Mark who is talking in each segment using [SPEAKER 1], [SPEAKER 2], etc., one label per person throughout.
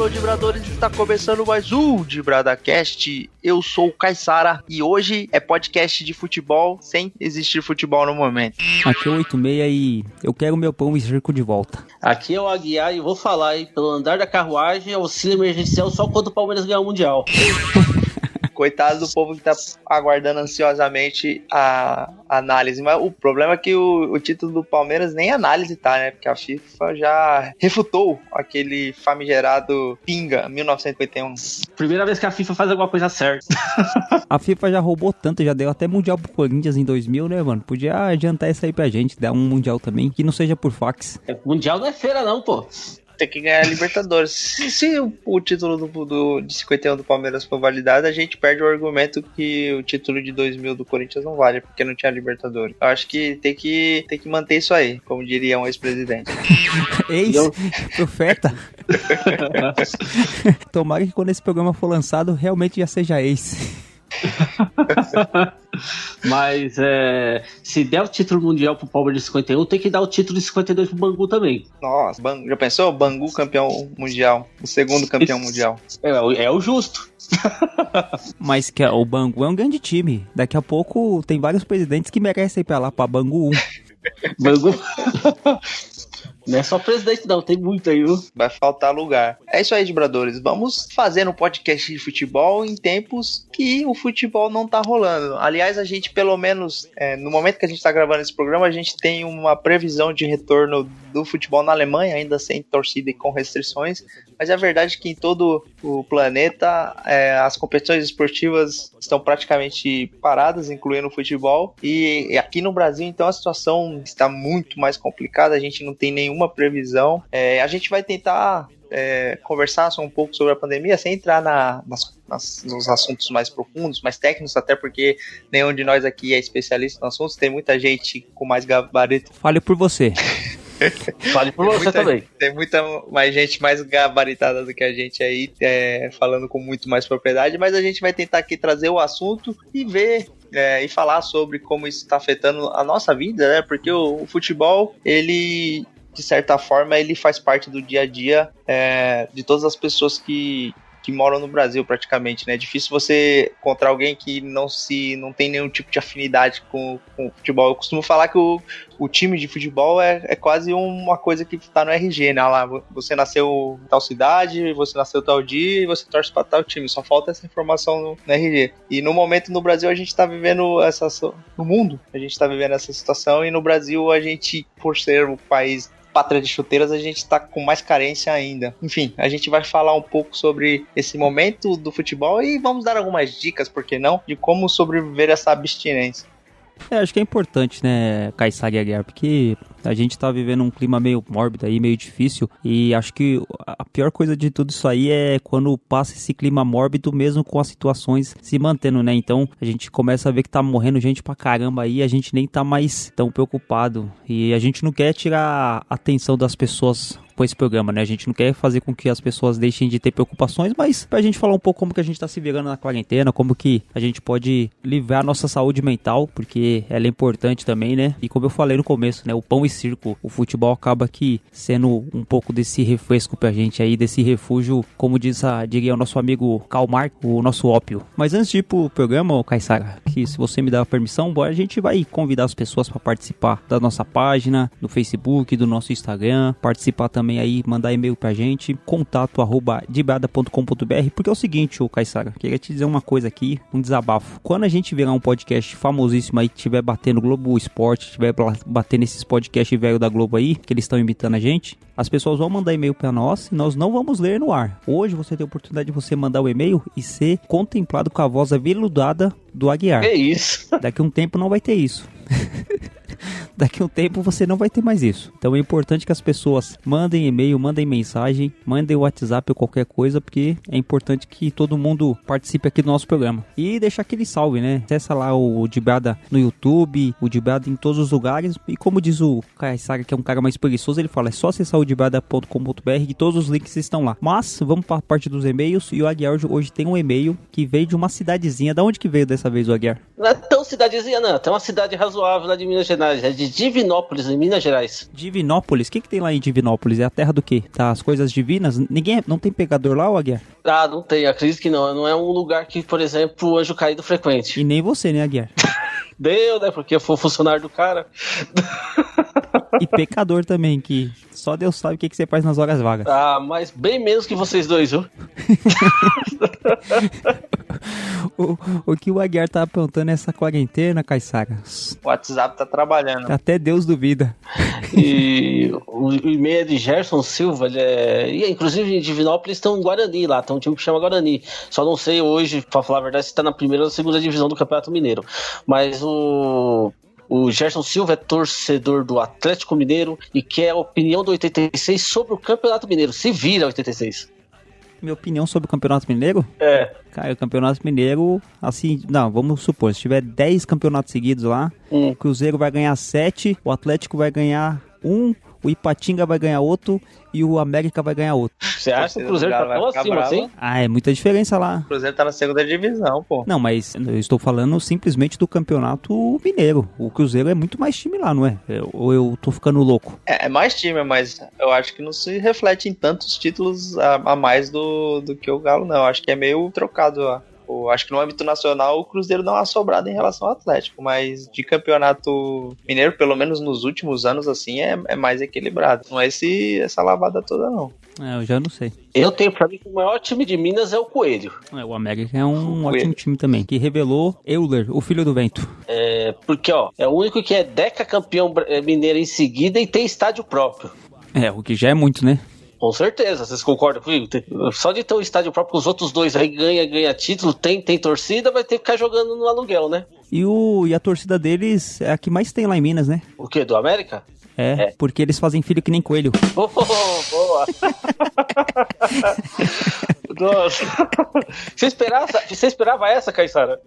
[SPEAKER 1] alô, Dibradores, está começando mais um DibradaCast. Eu sou o Caissara e hoje é podcast de futebol sem existir futebol no momento.
[SPEAKER 2] Aqui é o 86 e eu quero meu pão e circo de volta.
[SPEAKER 3] Aqui é o Aguiar e vou falar aí, pelo andar da carruagem, auxílio emergencial só quando o Palmeiras ganhar o Mundial.
[SPEAKER 1] Coitado do povo que tá aguardando ansiosamente a análise. Mas o problema é que o título do Palmeiras nem análise tá, né? Porque a FIFA já refutou aquele famigerado Pinga 1951.
[SPEAKER 3] Primeira vez que a FIFA faz alguma coisa certa.
[SPEAKER 2] A FIFA já roubou tanto, já deu até Mundial pro Corinthians em 2000, né, mano? Podia adiantar isso aí pra gente, dar um Mundial também, que não seja por fax.
[SPEAKER 3] Mundial não é feira não, pô.
[SPEAKER 1] Tem que ganhar a Libertadores. Se o título de 51 do Palmeiras for validado, a gente perde o argumento que o título de 2000 do Corinthians não vale, porque não tinha Libertadores. Eu acho que tem que manter isso aí, como diria um ex-presidente.
[SPEAKER 2] Ex-profeta. Tomara que quando esse programa for lançado, realmente já seja ex.
[SPEAKER 3] Mas se der o título mundial pro Palmeiras de 51, tem que dar o título de 52 pro Bangu também.
[SPEAKER 1] Nossa, já pensou? Bangu campeão mundial, o segundo campeão mundial.
[SPEAKER 3] É o justo.
[SPEAKER 2] Mas que o Bangu é um grande time. Daqui a pouco tem vários presidentes que merecem ir pra lá, pra Bangu 1.
[SPEAKER 3] Bangu. Não é só presidente não, tem muito aí, viu?
[SPEAKER 1] Vai faltar lugar. É isso aí, Dibradores. Vamos fazer um podcast de futebol em tempos que o futebol não tá rolando. Aliás, a gente, pelo menos, no momento que a gente tá gravando esse programa, a gente tem uma previsão de retorno do futebol na Alemanha, ainda sem torcida e com restrições. Mas é verdade que em todo o planeta as competições esportivas estão praticamente paradas, incluindo o futebol. E aqui no Brasil, então, a situação está muito mais complicada. A gente não tem nenhuma previsão. A gente vai tentar conversar só um pouco sobre a pandemia, sem entrar nos assuntos mais profundos, mais técnicos, até porque nenhum de nós aqui é especialista no assunto. Tem muita gente com mais gabarito.
[SPEAKER 2] Fale por você.
[SPEAKER 3] Fale por você também.
[SPEAKER 1] Tem muita mais gente mais gabaritada do que a gente aí, falando com muito mais propriedade, mas a gente vai tentar aqui trazer o assunto e ver e falar sobre como isso está afetando a nossa vida, né? Porque o futebol, ele, de certa forma, ele faz parte do dia a dia de todas as pessoas que moram no Brasil, praticamente, né? É difícil você encontrar alguém que não tem nenhum tipo de afinidade com o futebol. Eu costumo falar que o time de futebol é quase uma coisa que tá no RG, né? Lá, você nasceu em tal cidade, você nasceu tal dia e você torce pra tal time. Só falta essa informação no RG. E no momento no Brasil a gente tá vivendo no mundo, a gente tá vivendo essa situação, e no Brasil a gente, por ser um país pátria de chuteiras, a gente tá com mais carência ainda. Enfim, a gente vai falar um pouco sobre esse momento do futebol e vamos dar algumas dicas, por que não, de como sobreviver a essa abstinência.
[SPEAKER 2] Acho que é importante, né, Caissara e Aguiar, porque a gente tá vivendo um clima meio mórbido aí, meio difícil, e acho que a pior coisa de tudo isso aí é quando passa esse clima mórbido, mesmo com as situações se mantendo, né? Então a gente começa a ver que tá morrendo gente pra caramba aí, a gente nem tá mais tão preocupado, e a gente não quer tirar a atenção das pessoas com esse programa, né? A gente não quer fazer com que as pessoas deixem de ter preocupações, mas pra gente falar um pouco como que a gente tá se virando na quarentena, como que a gente pode livrar a nossa saúde mental, porque ela é importante também, né? E como eu falei no começo, né? O pão e circo, o futebol acaba aqui sendo um pouco desse refresco pra gente aí, desse refúgio, como diria o nosso amigo Karl Marx, o nosso ópio. Mas antes de ir pro programa, Caissara, que se você me dá a permissão, a gente vai convidar as pessoas pra participar da nossa página, do Facebook, do nosso Instagram, participar também aí, mandar e-mail pra gente, contato@dibrada.com.br, porque é o seguinte, ô Caissara, queria te dizer uma coisa aqui, um desabafo. Quando a gente virar um podcast famosíssimo aí, que estiver batendo Globo Esporte, estiver batendo esses podcasts velho da Globo aí, que eles estão imitando a gente, as pessoas vão mandar e-mail pra nós e nós não vamos ler no ar. Hoje você tem a oportunidade de você mandar o e-mail e ser contemplado com a voz aveludada do Aguiar.
[SPEAKER 3] É isso.
[SPEAKER 2] Daqui a um tempo não vai ter isso. Daqui a um tempo você não vai ter mais isso. Então é importante que as pessoas mandem e-mail, mandem mensagem, mandem WhatsApp ou qualquer coisa, porque é importante que todo mundo participe aqui do nosso programa. E deixar aquele salve, né? Acessa lá o Dibrada no YouTube, o Dibrada em todos os lugares. E como diz o Caissara, que é um cara mais preguiçoso, ele fala, é só acessar o dibrada.com.br que todos os links estão lá. Mas vamos para a parte dos e-mails, e o Aguiar hoje tem um e-mail que veio de uma cidadezinha. Da onde que veio dessa vez o Aguiar?
[SPEAKER 3] Não é tão cidadezinha não, tem uma cidade razoável lá de Minas Gerais, Gerais, é de Divinópolis, em Minas Gerais.
[SPEAKER 2] Divinópolis? O que tem lá em Divinópolis? É a terra do quê? Tá, as coisas divinas? Não tem pegador lá, ô Aguiar?
[SPEAKER 3] Ah, não tem, acredito que não. Não é um lugar que, por exemplo, o anjo caído frequente.
[SPEAKER 2] E nem você, né, Aguiar?
[SPEAKER 3] Deu, né? Porque eu fui funcionário do cara.
[SPEAKER 2] E pecador também, que só Deus sabe o que você faz nas horas vagas.
[SPEAKER 3] Ah, mas bem menos que vocês dois, viu?
[SPEAKER 2] O que o Aguiar tá apontando é essa quarentena, Caissara.
[SPEAKER 1] O WhatsApp tá trabalhando.
[SPEAKER 2] Até Deus duvida.
[SPEAKER 3] E o e-mail é de Gerson Silva, e inclusive em Divinópolis tem um Guarani lá, tem um time que chama Guarani. Só não sei hoje, pra falar a verdade, se tá na primeira ou na segunda divisão do Campeonato Mineiro. Mas o Gerson Silva é torcedor do Atlético Mineiro e quer a opinião do 86 sobre o Campeonato Mineiro. Se vira, 86.
[SPEAKER 2] Minha opinião sobre o Campeonato Mineiro?
[SPEAKER 3] É.
[SPEAKER 2] Cara, o Campeonato Mineiro, assim, não, vamos supor, se tiver 10 campeonatos seguidos lá, o Cruzeiro vai ganhar 7, o Atlético vai ganhar 1, o Ipatinga vai ganhar outro e o América vai ganhar outro.
[SPEAKER 3] Você acha que o Cruzeiro tá tão acima assim?
[SPEAKER 2] Ah, é muita diferença lá.
[SPEAKER 1] O Cruzeiro tá na segunda divisão, pô.
[SPEAKER 2] Não, mas eu estou falando simplesmente do Campeonato Mineiro. O Cruzeiro é muito mais time lá, não é? Ou eu tô ficando louco?
[SPEAKER 1] É mais time, mas eu acho que não se reflete em tantos títulos a mais do que o Galo, não. Eu acho que é meio trocado lá. Acho que no âmbito nacional o Cruzeiro não é sobrado em relação ao Atlético, mas de campeonato mineiro, pelo menos nos últimos anos, assim, é mais equilibrado. Não é essa lavada toda, não.
[SPEAKER 2] Eu já não sei.
[SPEAKER 3] Eu tenho pra mim que o maior time de Minas é o Coelho.
[SPEAKER 2] O América é um ótimo time também, que revelou Euler, o filho do vento.
[SPEAKER 3] Porque, é o único que é decacampeão mineiro em seguida e tem estádio próprio.
[SPEAKER 2] O que já é muito, né?
[SPEAKER 3] Com certeza, vocês concordam comigo? Só de ter um estádio próprio com os outros dois aí ganha título, tem torcida, vai ter que ficar jogando no aluguel, né?
[SPEAKER 2] E a torcida deles é a que mais tem lá em Minas, né?
[SPEAKER 3] O quê? Do América?
[SPEAKER 2] Porque eles fazem filho que nem coelho.
[SPEAKER 3] Oh, boa! Nossa. Você esperava essa, Caissara?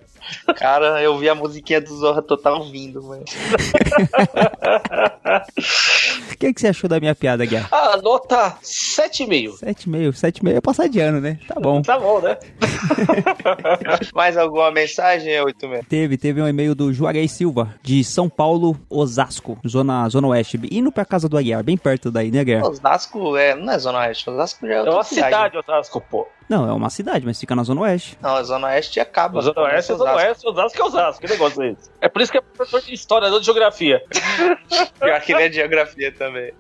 [SPEAKER 1] Cara, eu vi a musiquinha do Zorra Total vindo, mano.
[SPEAKER 2] O que você achou da minha piada, Guiar?
[SPEAKER 3] Nota 7,5.
[SPEAKER 2] 7,5 é passar de ano, né? Tá bom.
[SPEAKER 3] Tá bom, né?
[SPEAKER 1] Mais alguma mensagem, 86?
[SPEAKER 2] Teve um e-mail do Juarez Silva, de São Paulo, Osasco, zona oeste, indo pra casa do Aguiar, bem perto daí, né, Aguiar?
[SPEAKER 1] Osasco não é zona oeste, Osasco já é outra
[SPEAKER 3] uma cidade, Osasco, pô.
[SPEAKER 2] Não, é uma cidade, mas fica na zona oeste.
[SPEAKER 1] Não, a zona oeste acaba.
[SPEAKER 3] A zona oeste, Osasco é Osasco, que negócio é esse? É por isso que é professor de história, não de geografia.
[SPEAKER 1] Pior que ele é de geografia também.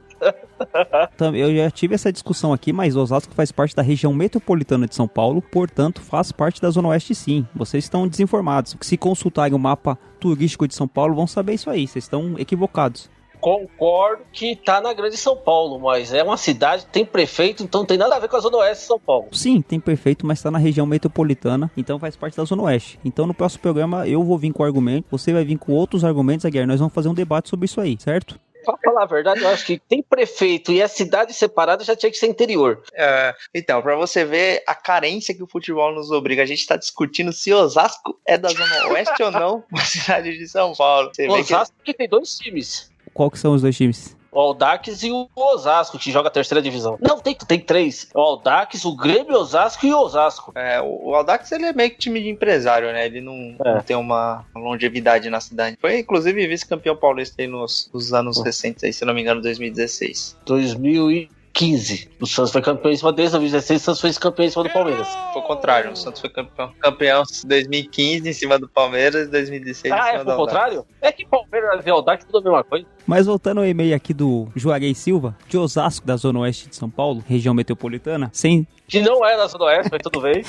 [SPEAKER 2] Eu já tive essa discussão aqui, mas Osasco faz parte da região metropolitana de São Paulo, portanto faz parte da Zona Oeste sim. Vocês estão desinformados. Se consultarem o mapa turístico de São Paulo, vão saber isso aí. Vocês estão equivocados.
[SPEAKER 3] Concordo que tá na grande São Paulo, mas é uma cidade, tem prefeito, então não tem nada a ver com a Zona Oeste de São Paulo.
[SPEAKER 2] Sim, tem prefeito, mas tá na região metropolitana, então faz parte da Zona Oeste. Então no próximo programa eu vou vir com argumento, você vai vir com outros argumentos, Aguiar, nós vamos fazer um debate sobre isso aí, certo?
[SPEAKER 3] Pra falar a verdade, eu acho que tem prefeito e a cidade separada já tinha que ser interior.
[SPEAKER 1] Então, pra você ver a carência que o futebol nos obriga, a gente tá discutindo se Osasco é da Zona Oeste ou não, uma cidade de São Paulo.
[SPEAKER 3] Osasco que tem 2 times.
[SPEAKER 2] Qual que são os 2 times?
[SPEAKER 3] O Audax e o Osasco, que joga a terceira divisão. Não, tem 3. O Audax, o Grêmio, o Osasco e o Osasco.
[SPEAKER 1] O Audax, ele é meio que time de empresário, né? Ele não tem uma longevidade na cidade. Foi, inclusive, vice-campeão paulista aí nos anos recentes, aí, se não me engano, 2016.
[SPEAKER 3] 2015. O Santos foi campeão em cima deles, em 2016 o Santos foi campeão em cima do Palmeiras.
[SPEAKER 1] Foi o contrário, o Santos foi campeão em 2015 em cima do Palmeiras e 2016 em cima do
[SPEAKER 3] foi o contrário? É que Palmeiras e Audax tudo a mesma coisa.
[SPEAKER 2] Mas voltando ao e-mail aqui do Juarez Silva, de Osasco, da Zona Oeste de São Paulo, região metropolitana,
[SPEAKER 3] que não é na Zona Oeste, mas tudo bem.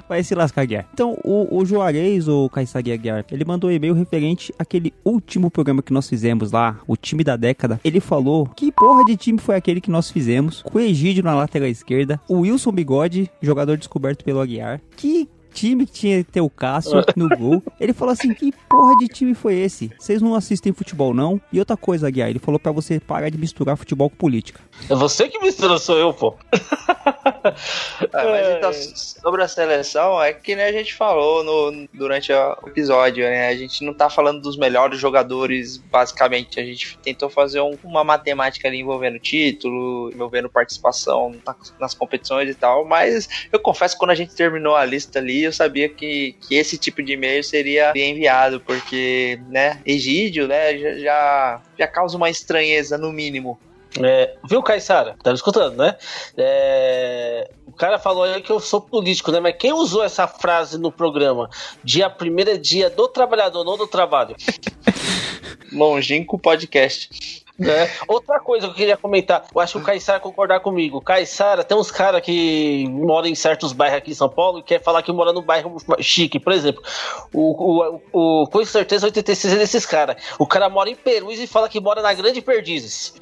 [SPEAKER 2] Vai se lascar, Guiar. Então, o Juarez, o Caissari Aguiar, ele mandou um e-mail referente àquele último programa que nós fizemos lá, o time da década. Ele falou que porra de time foi aquele que nós fizemos, com o Egídio na lateral esquerda, o Wilson Bigode, jogador descoberto pelo Aguiar, que time que tinha que ter o Cássio no gol. Ele falou assim, que porra de time foi esse? Vocês não assistem futebol, não? E outra coisa, Aguiar, ele falou pra você parar de misturar futebol com política.
[SPEAKER 3] É você que mistura, sou eu, pô.
[SPEAKER 1] Mas então, sobre a seleção, é que nem a gente falou durante o episódio, né? A gente não tá falando dos melhores jogadores, basicamente. A gente tentou fazer uma matemática ali envolvendo título, envolvendo participação nas competições e tal, mas eu confesso que quando a gente terminou a lista ali, ali, eu sabia que esse tipo de e-mail seria enviado, porque, né, Egídio, né, já causa uma estranheza, no mínimo.
[SPEAKER 3] Viu, Caissara? Tá me escutando, né? O cara falou aí que eu sou político, né? Mas quem usou essa frase no programa? Dia 1º é dia do trabalhador, não do trabalho.
[SPEAKER 1] Longínquo podcast.
[SPEAKER 3] Outra coisa que eu queria comentar, eu acho que o Caissara concordar comigo. Caissara, tem uns caras que moram em certos bairros aqui em São Paulo e quer falar que mora no bairro chique. Por exemplo, com certeza 86 é desses caras. O cara mora em Perus e fala que mora na Grande Perdizes.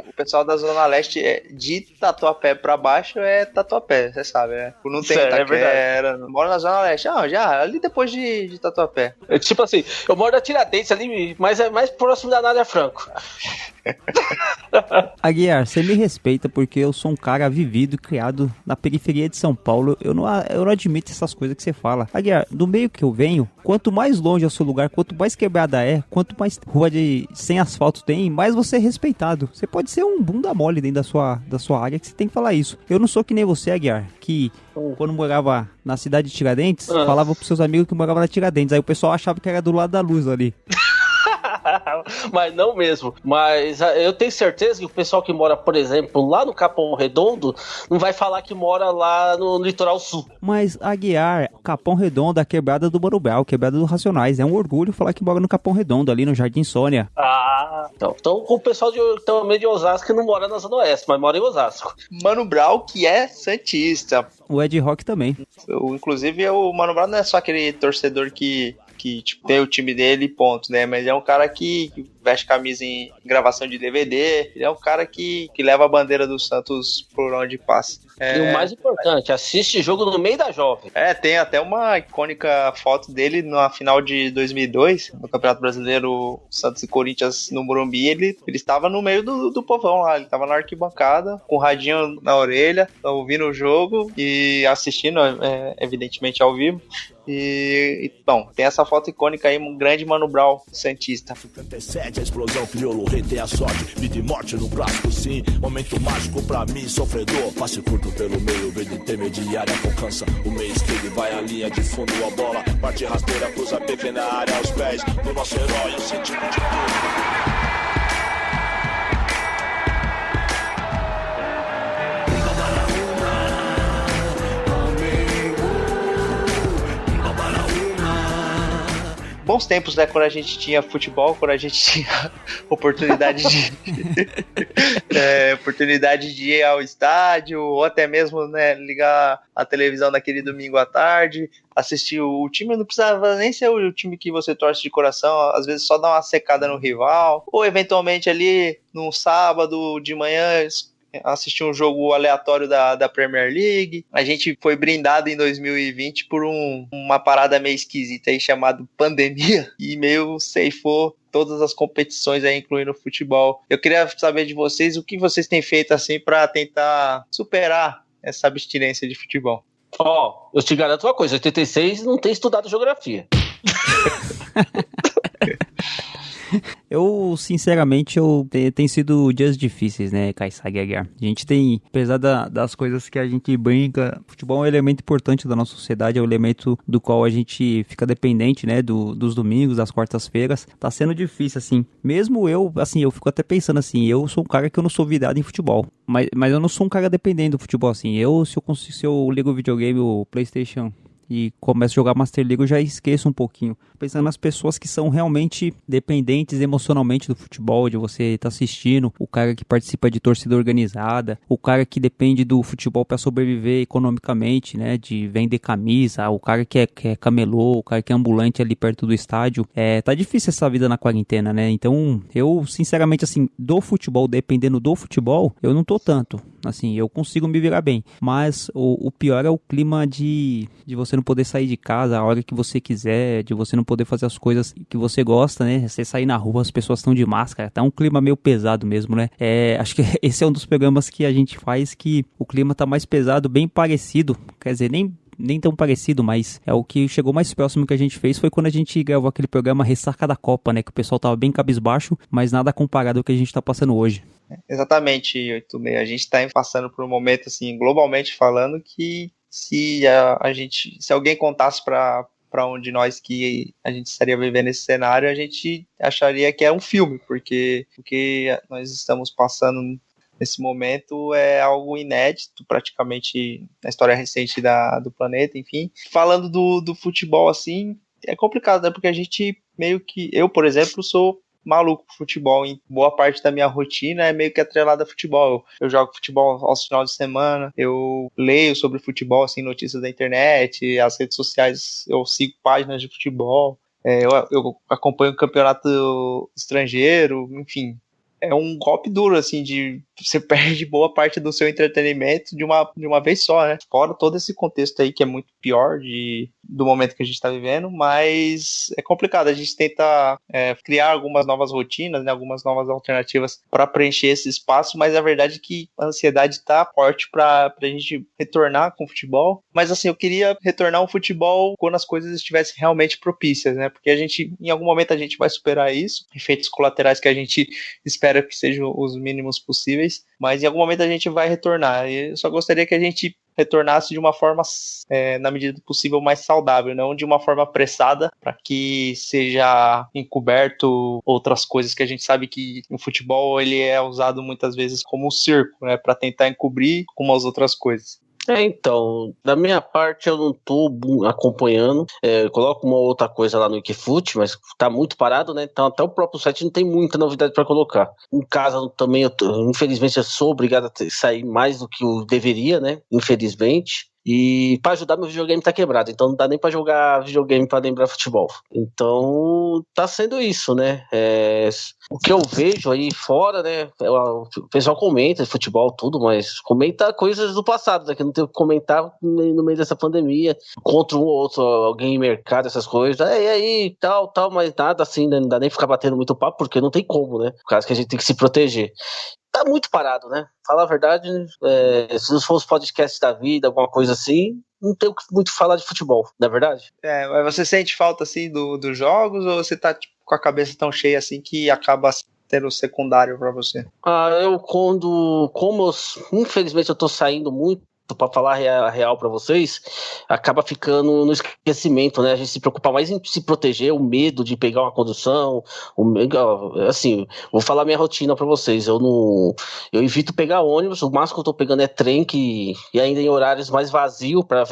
[SPEAKER 1] O pessoal da Zona Leste de Tatuapé pra baixo é Tatuapé, você sabe, né? Não tem Itaquera, mora na Zona Leste. Já ali depois de Tatuapé.
[SPEAKER 3] Tipo assim, eu moro na Tiradentes ali, mas é mais próximo da Nádia Franco.
[SPEAKER 2] Aguiar, você me respeita porque eu sou um cara vivido e criado na periferia de São Paulo. Eu não admito essas coisas que você fala. Aguiar, do meio que eu venho, quanto mais longe é o seu lugar, quanto mais quebrada quanto mais rua sem asfalto tem, mais você é respeitado. Você pode ser um bunda mole dentro da sua área, que você tem que falar isso. Eu não sou que nem você, Aguiar, que quando morava na cidade de Tiradentes, falava pros seus amigos que moravam na Tiradentes. Aí o pessoal achava que era do lado da luz ali.
[SPEAKER 3] Mas não mesmo. Mas eu tenho certeza que o pessoal que mora, por exemplo, lá no Capão Redondo, não vai falar que mora lá no Litoral Sul.
[SPEAKER 2] Mas, Aguiar, Capão Redondo, a quebrada do Mano Brown, quebrada do Racionais. É um orgulho falar que mora no Capão Redondo, ali no Jardim Sônia.
[SPEAKER 3] Então com o pessoal também de Osasco que não mora na Zona Oeste, mas mora em Osasco.
[SPEAKER 1] Mano Brown, que é santista.
[SPEAKER 2] O Ed Rock também.
[SPEAKER 1] Inclusive, o Mano Brown não é só aquele torcedor que tipo, tem o time dele e ponto, né? Mas é um cara que veste camisa em gravação de DVD. Ele é um cara que leva a bandeira do Santos por onde passa.
[SPEAKER 3] E o mais importante, assiste jogo no meio da jovem.
[SPEAKER 1] Tem até uma icônica foto dele na final de 2002, no Campeonato Brasileiro Santos e Corinthians no Morumbi. Ele estava no meio do povão lá, ele estava na arquibancada, com o radinho na orelha, ouvindo o jogo e assistindo, evidentemente, ao vivo. Bom, tem essa foto icônica aí, um grande Mano Brown santista.
[SPEAKER 4] 77, a explosão criou o rei, tem a sorte, vida e morte no clássico, sim. Momento mágico pra mim, sofredor. Passe curto pelo meio, verde intermediária, alcança o meio esquerdo, vai a linha de fundo, a bola parte rasteira, cruza pequena área aos pés do nosso herói, o sentido de tudo.
[SPEAKER 1] Bons tempos, né, quando a gente tinha futebol, quando a gente tinha oportunidade de ir ao estádio, ou até mesmo, né, ligar a televisão naquele domingo à tarde, assistir o time. Não precisava nem ser o time que você torce de coração, às vezes só dar uma secada no rival, ou eventualmente ali num sábado de manhã assistir um jogo aleatório da Premier League. A gente foi brindado em 2020 por uma parada meio esquisita aí chamada pandemia e meio ceifou todas as competições aí, incluindo o futebol. Eu queria saber de vocês o que vocês têm feito assim para tentar superar essa abstinência de futebol.
[SPEAKER 3] Eu te garanto uma coisa, 86 não tem estudado geografia.
[SPEAKER 2] Eu, sinceramente, tem sido dias difíceis, né, Caissara e Aguiar? A gente tem, apesar das coisas que a gente brinca, futebol é um elemento importante da nossa sociedade, é um elemento do qual a gente fica dependente, né, dos domingos, das quartas-feiras. Tá sendo difícil, assim. Mesmo eu fico até pensando assim, eu sou um cara que eu não sou virado em futebol, mas eu não sou um cara dependente do futebol, assim. Se eu ligo o videogame, o PlayStation e começo a jogar Master League, eu já esqueço um pouquinho. Pensando nas pessoas que são realmente dependentes emocionalmente do futebol, de você estar assistindo, o cara que participa de torcida organizada, o cara que depende do futebol para sobreviver economicamente, né, de vender camisa, o cara que é camelô, o cara que é ambulante ali perto do estádio. Tá difícil essa vida na quarentena, né? Então, eu, sinceramente, assim, dependendo do futebol, eu não tô tanto. Assim, eu consigo me virar bem. Mas o pior é o clima de você não poder sair de casa a hora que você quiser, de você não poder fazer as coisas que você gosta, né? Você sair na rua, as pessoas estão de máscara, tá um clima meio pesado mesmo, né? Acho que esse é um dos programas que a gente faz que o clima tá mais pesado, bem parecido, quer dizer, nem tão parecido, mas é o que chegou mais próximo que a gente fez foi quando a gente gravou aquele programa Ressaca da Copa, né? Que o pessoal tava bem cabisbaixo, mas nada comparado ao que a gente tá passando hoje.
[SPEAKER 1] Exatamente, 86. A gente tá passando por um momento, assim, globalmente falando, que se alguém contasse para onde nós que a gente estaria vivendo esse cenário, a gente acharia que é um filme, porque o que nós estamos passando nesse momento é algo inédito, praticamente na história recente do planeta, enfim. Falando do futebol, assim, é complicado, né? Porque a gente meio que... Eu, por exemplo, sou maluco por futebol, em boa parte da minha rotina é meio que atrelada a futebol. Eu jogo futebol aos finais de semana, eu leio sobre futebol, assim, notícias da internet, as redes sociais, eu sigo páginas de futebol, eu acompanho o campeonato estrangeiro, enfim. É um golpe duro, assim, de você perde boa parte do seu entretenimento de uma vez só, né? Fora todo esse contexto aí que é muito pior do momento que a gente tá vivendo, mas é complicado. A gente tenta criar algumas novas rotinas, né? Algumas novas alternativas para preencher esse espaço, mas a verdade é que a ansiedade tá forte pra gente retornar com o futebol. Mas assim, eu queria retornar ao futebol quando as coisas estivessem realmente propícias, né? Porque em algum momento a gente vai superar isso, efeitos colaterais que a gente espera que sejam os mínimos possíveis, mas em algum momento a gente vai retornar. E eu só gostaria que a gente retornasse de uma forma, na medida do possível, mais saudável, não de uma forma apressada, para que seja encoberto outras coisas que a gente sabe que no futebol ele é usado muitas vezes como um circo, né, para tentar encobrir algumas outras coisas.
[SPEAKER 3] Então, da minha parte eu não tô acompanhando, eu coloco uma outra coisa lá no Wikifut, mas tá muito parado, né, então até o próprio site não tem muita novidade para colocar. Em casa também, infelizmente eu sou obrigado a sair mais do que eu deveria, né, infelizmente. E pra ajudar, meu videogame tá quebrado, então não dá nem pra jogar videogame pra lembrar futebol. Então tá sendo isso, né? O que eu vejo aí fora, né? O pessoal comenta de futebol, tudo, mas comenta coisas do passado, né? Que não tem o que comentar no meio dessa pandemia, contra um ou outro, alguém em mercado, essas coisas. E aí, tal, mas nada assim, né? Não dá nem ficar batendo muito papo, porque não tem como, né? Por causa que a gente tem que se proteger. Tá muito parado, né? Falar a verdade, se não fosse podcast da vida, alguma coisa assim, não tem muito falar de futebol, não é verdade?
[SPEAKER 1] Mas você sente falta, assim, dos jogos, ou você tá tipo, com a cabeça tão cheia, assim, que acaba sendo secundário pra você?
[SPEAKER 3] Infelizmente eu tô saindo muito, pra falar a real pra vocês, acaba ficando no esquecimento, né? A gente se preocupa mais em se proteger, o medo de pegar uma condução, assim, vou falar minha rotina pra vocês, eu evito pegar ônibus, o máximo que eu tô pegando é trem, e ainda em horários mais vazios, pra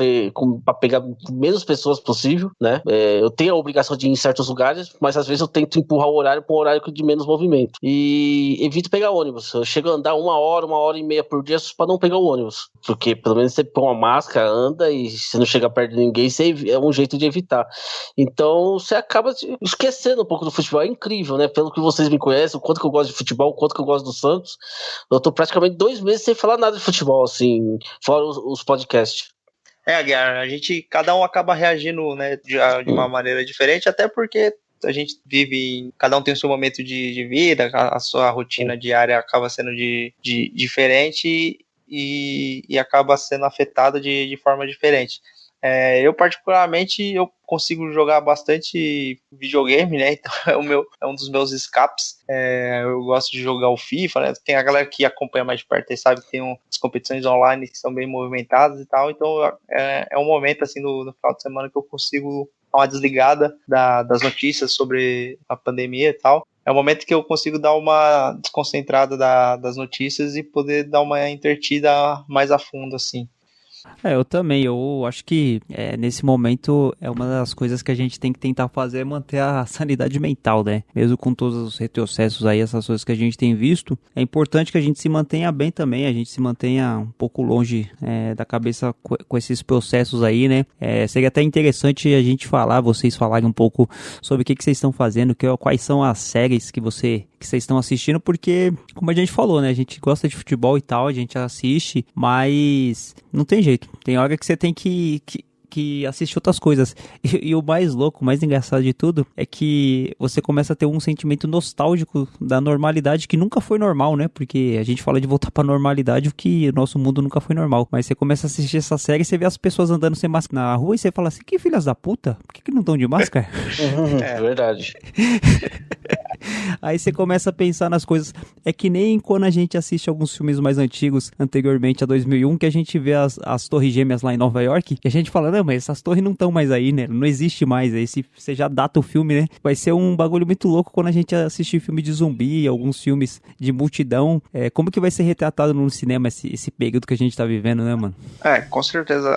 [SPEAKER 3] pegar menos pessoas possível, né? Eu tenho a obrigação de ir em certos lugares, mas às vezes eu tento empurrar o horário pra um horário de menos movimento, e evito pegar ônibus, eu chego a andar 1 hora e meia por dia pra não pegar o ônibus, porque pelo menos você põe uma máscara, anda e você não chega perto de ninguém, é um jeito de evitar. Então você acaba esquecendo um pouco do futebol. É incrível, né? Pelo que vocês me conhecem, o quanto que eu gosto de futebol, o quanto que eu gosto do Santos. Eu tô praticamente 2 meses sem falar nada de futebol, assim, fora os podcasts.
[SPEAKER 1] Guiar, cada um acaba reagindo, né, de uma maneira diferente, até porque a gente cada um tem o seu momento de vida, a sua rotina diária acaba sendo diferente e acaba sendo afetada de forma diferente. Eu particularmente, eu consigo jogar bastante videogame, né, então é um dos meus escapes. Eu gosto de jogar o FIFA, né, tem a galera que acompanha mais de perto e sabe que tem as competições online que são bem movimentadas e tal, então é um momento assim no final de semana que eu consigo dar uma desligada das notícias sobre a pandemia e tal. É o momento que eu consigo dar uma desconcentrada das notícias e poder dar uma entretida mais a fundo, assim.
[SPEAKER 2] Eu também, eu acho que nesse momento é uma das coisas que a gente tem que tentar fazer é manter a sanidade mental, né? Mesmo com todos os retrocessos aí, essas coisas que a gente tem visto, é importante que a gente se mantenha bem também, a gente se mantenha um pouco longe da cabeça com esses processos aí, né? Seria até interessante a gente vocês falarem um pouco sobre o que vocês estão fazendo, quais são as séries que vocês estão assistindo, porque, como a gente falou, né? A gente gosta de futebol e tal, a gente assiste, mas não tem jeito. Tem hora que você tem que que assiste outras coisas. E o mais louco, o mais engraçado de tudo, é que você começa a ter um sentimento nostálgico da normalidade que nunca foi normal, né? Porque a gente fala de voltar pra normalidade, o que o nosso mundo nunca foi normal. Mas você começa a assistir essa série e você vê as pessoas andando sem máscara na rua e você fala assim, que filhas da puta? Por que não estão de máscara?
[SPEAKER 3] É verdade.
[SPEAKER 2] Aí você começa a pensar nas coisas. É que nem quando a gente assiste alguns filmes mais antigos, anteriormente a 2001, que a gente vê as torres gêmeas lá em Nova York, e a gente fala, não, mas essas torres não estão mais aí, né? Não existe mais. Aí se você já data o filme, né? Vai ser um bagulho muito louco quando a gente assistir filme de zumbi, alguns filmes de multidão. Como que vai ser retratado no cinema esse período que a gente tá vivendo, né, mano?
[SPEAKER 1] Com certeza.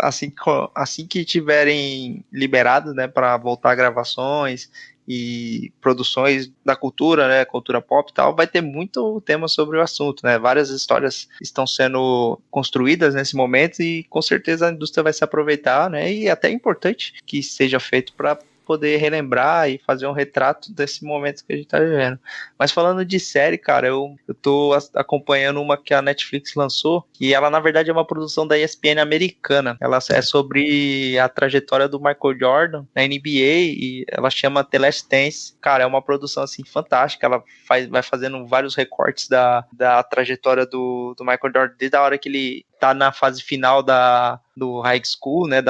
[SPEAKER 1] Assim que tiverem liberado, né, para voltar a gravações e produções da cultura, né, cultura pop e tal, vai ter muito tema sobre o assunto, né, várias histórias estão sendo construídas nesse momento e com certeza a indústria vai se aproveitar, né, e até é importante que seja feito para poder relembrar e fazer um retrato desse momento que a gente tá vivendo. Mas falando de série, cara, eu tô acompanhando uma que a Netflix lançou, e ela na verdade é uma produção da ESPN americana. Ela é sobre a trajetória do Michael Jordan na NBA e ela chama The Last Dance. Cara, é uma produção assim fantástica. Ela vai fazendo vários recortes da trajetória do Michael Jordan desde a hora que ele tá na fase final do high school, né,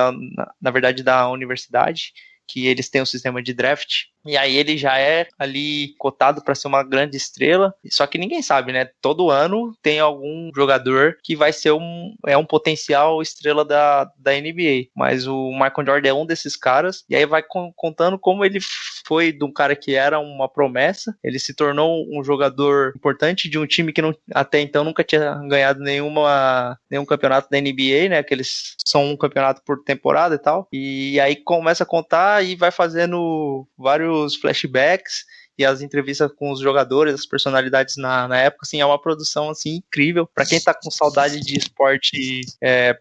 [SPEAKER 1] na verdade da universidade, que eles têm um sistema de draft, e aí ele já é ali cotado para ser uma grande estrela, só que ninguém sabe, né? Todo ano tem algum jogador que vai ser um potencial estrela da NBA, mas o Michael Jordan é um desses caras, e aí vai contando como ele foi de um cara que era uma promessa, ele se tornou um jogador importante de um time que até então nunca tinha ganhado nenhum campeonato da NBA, né? Que eles são um campeonato por temporada e tal, e aí começa a contar e vai fazendo vários flashbacks e as entrevistas com os jogadores, as personalidades na época, assim, é uma produção assim incrível. Para quem tá com saudade de esporte,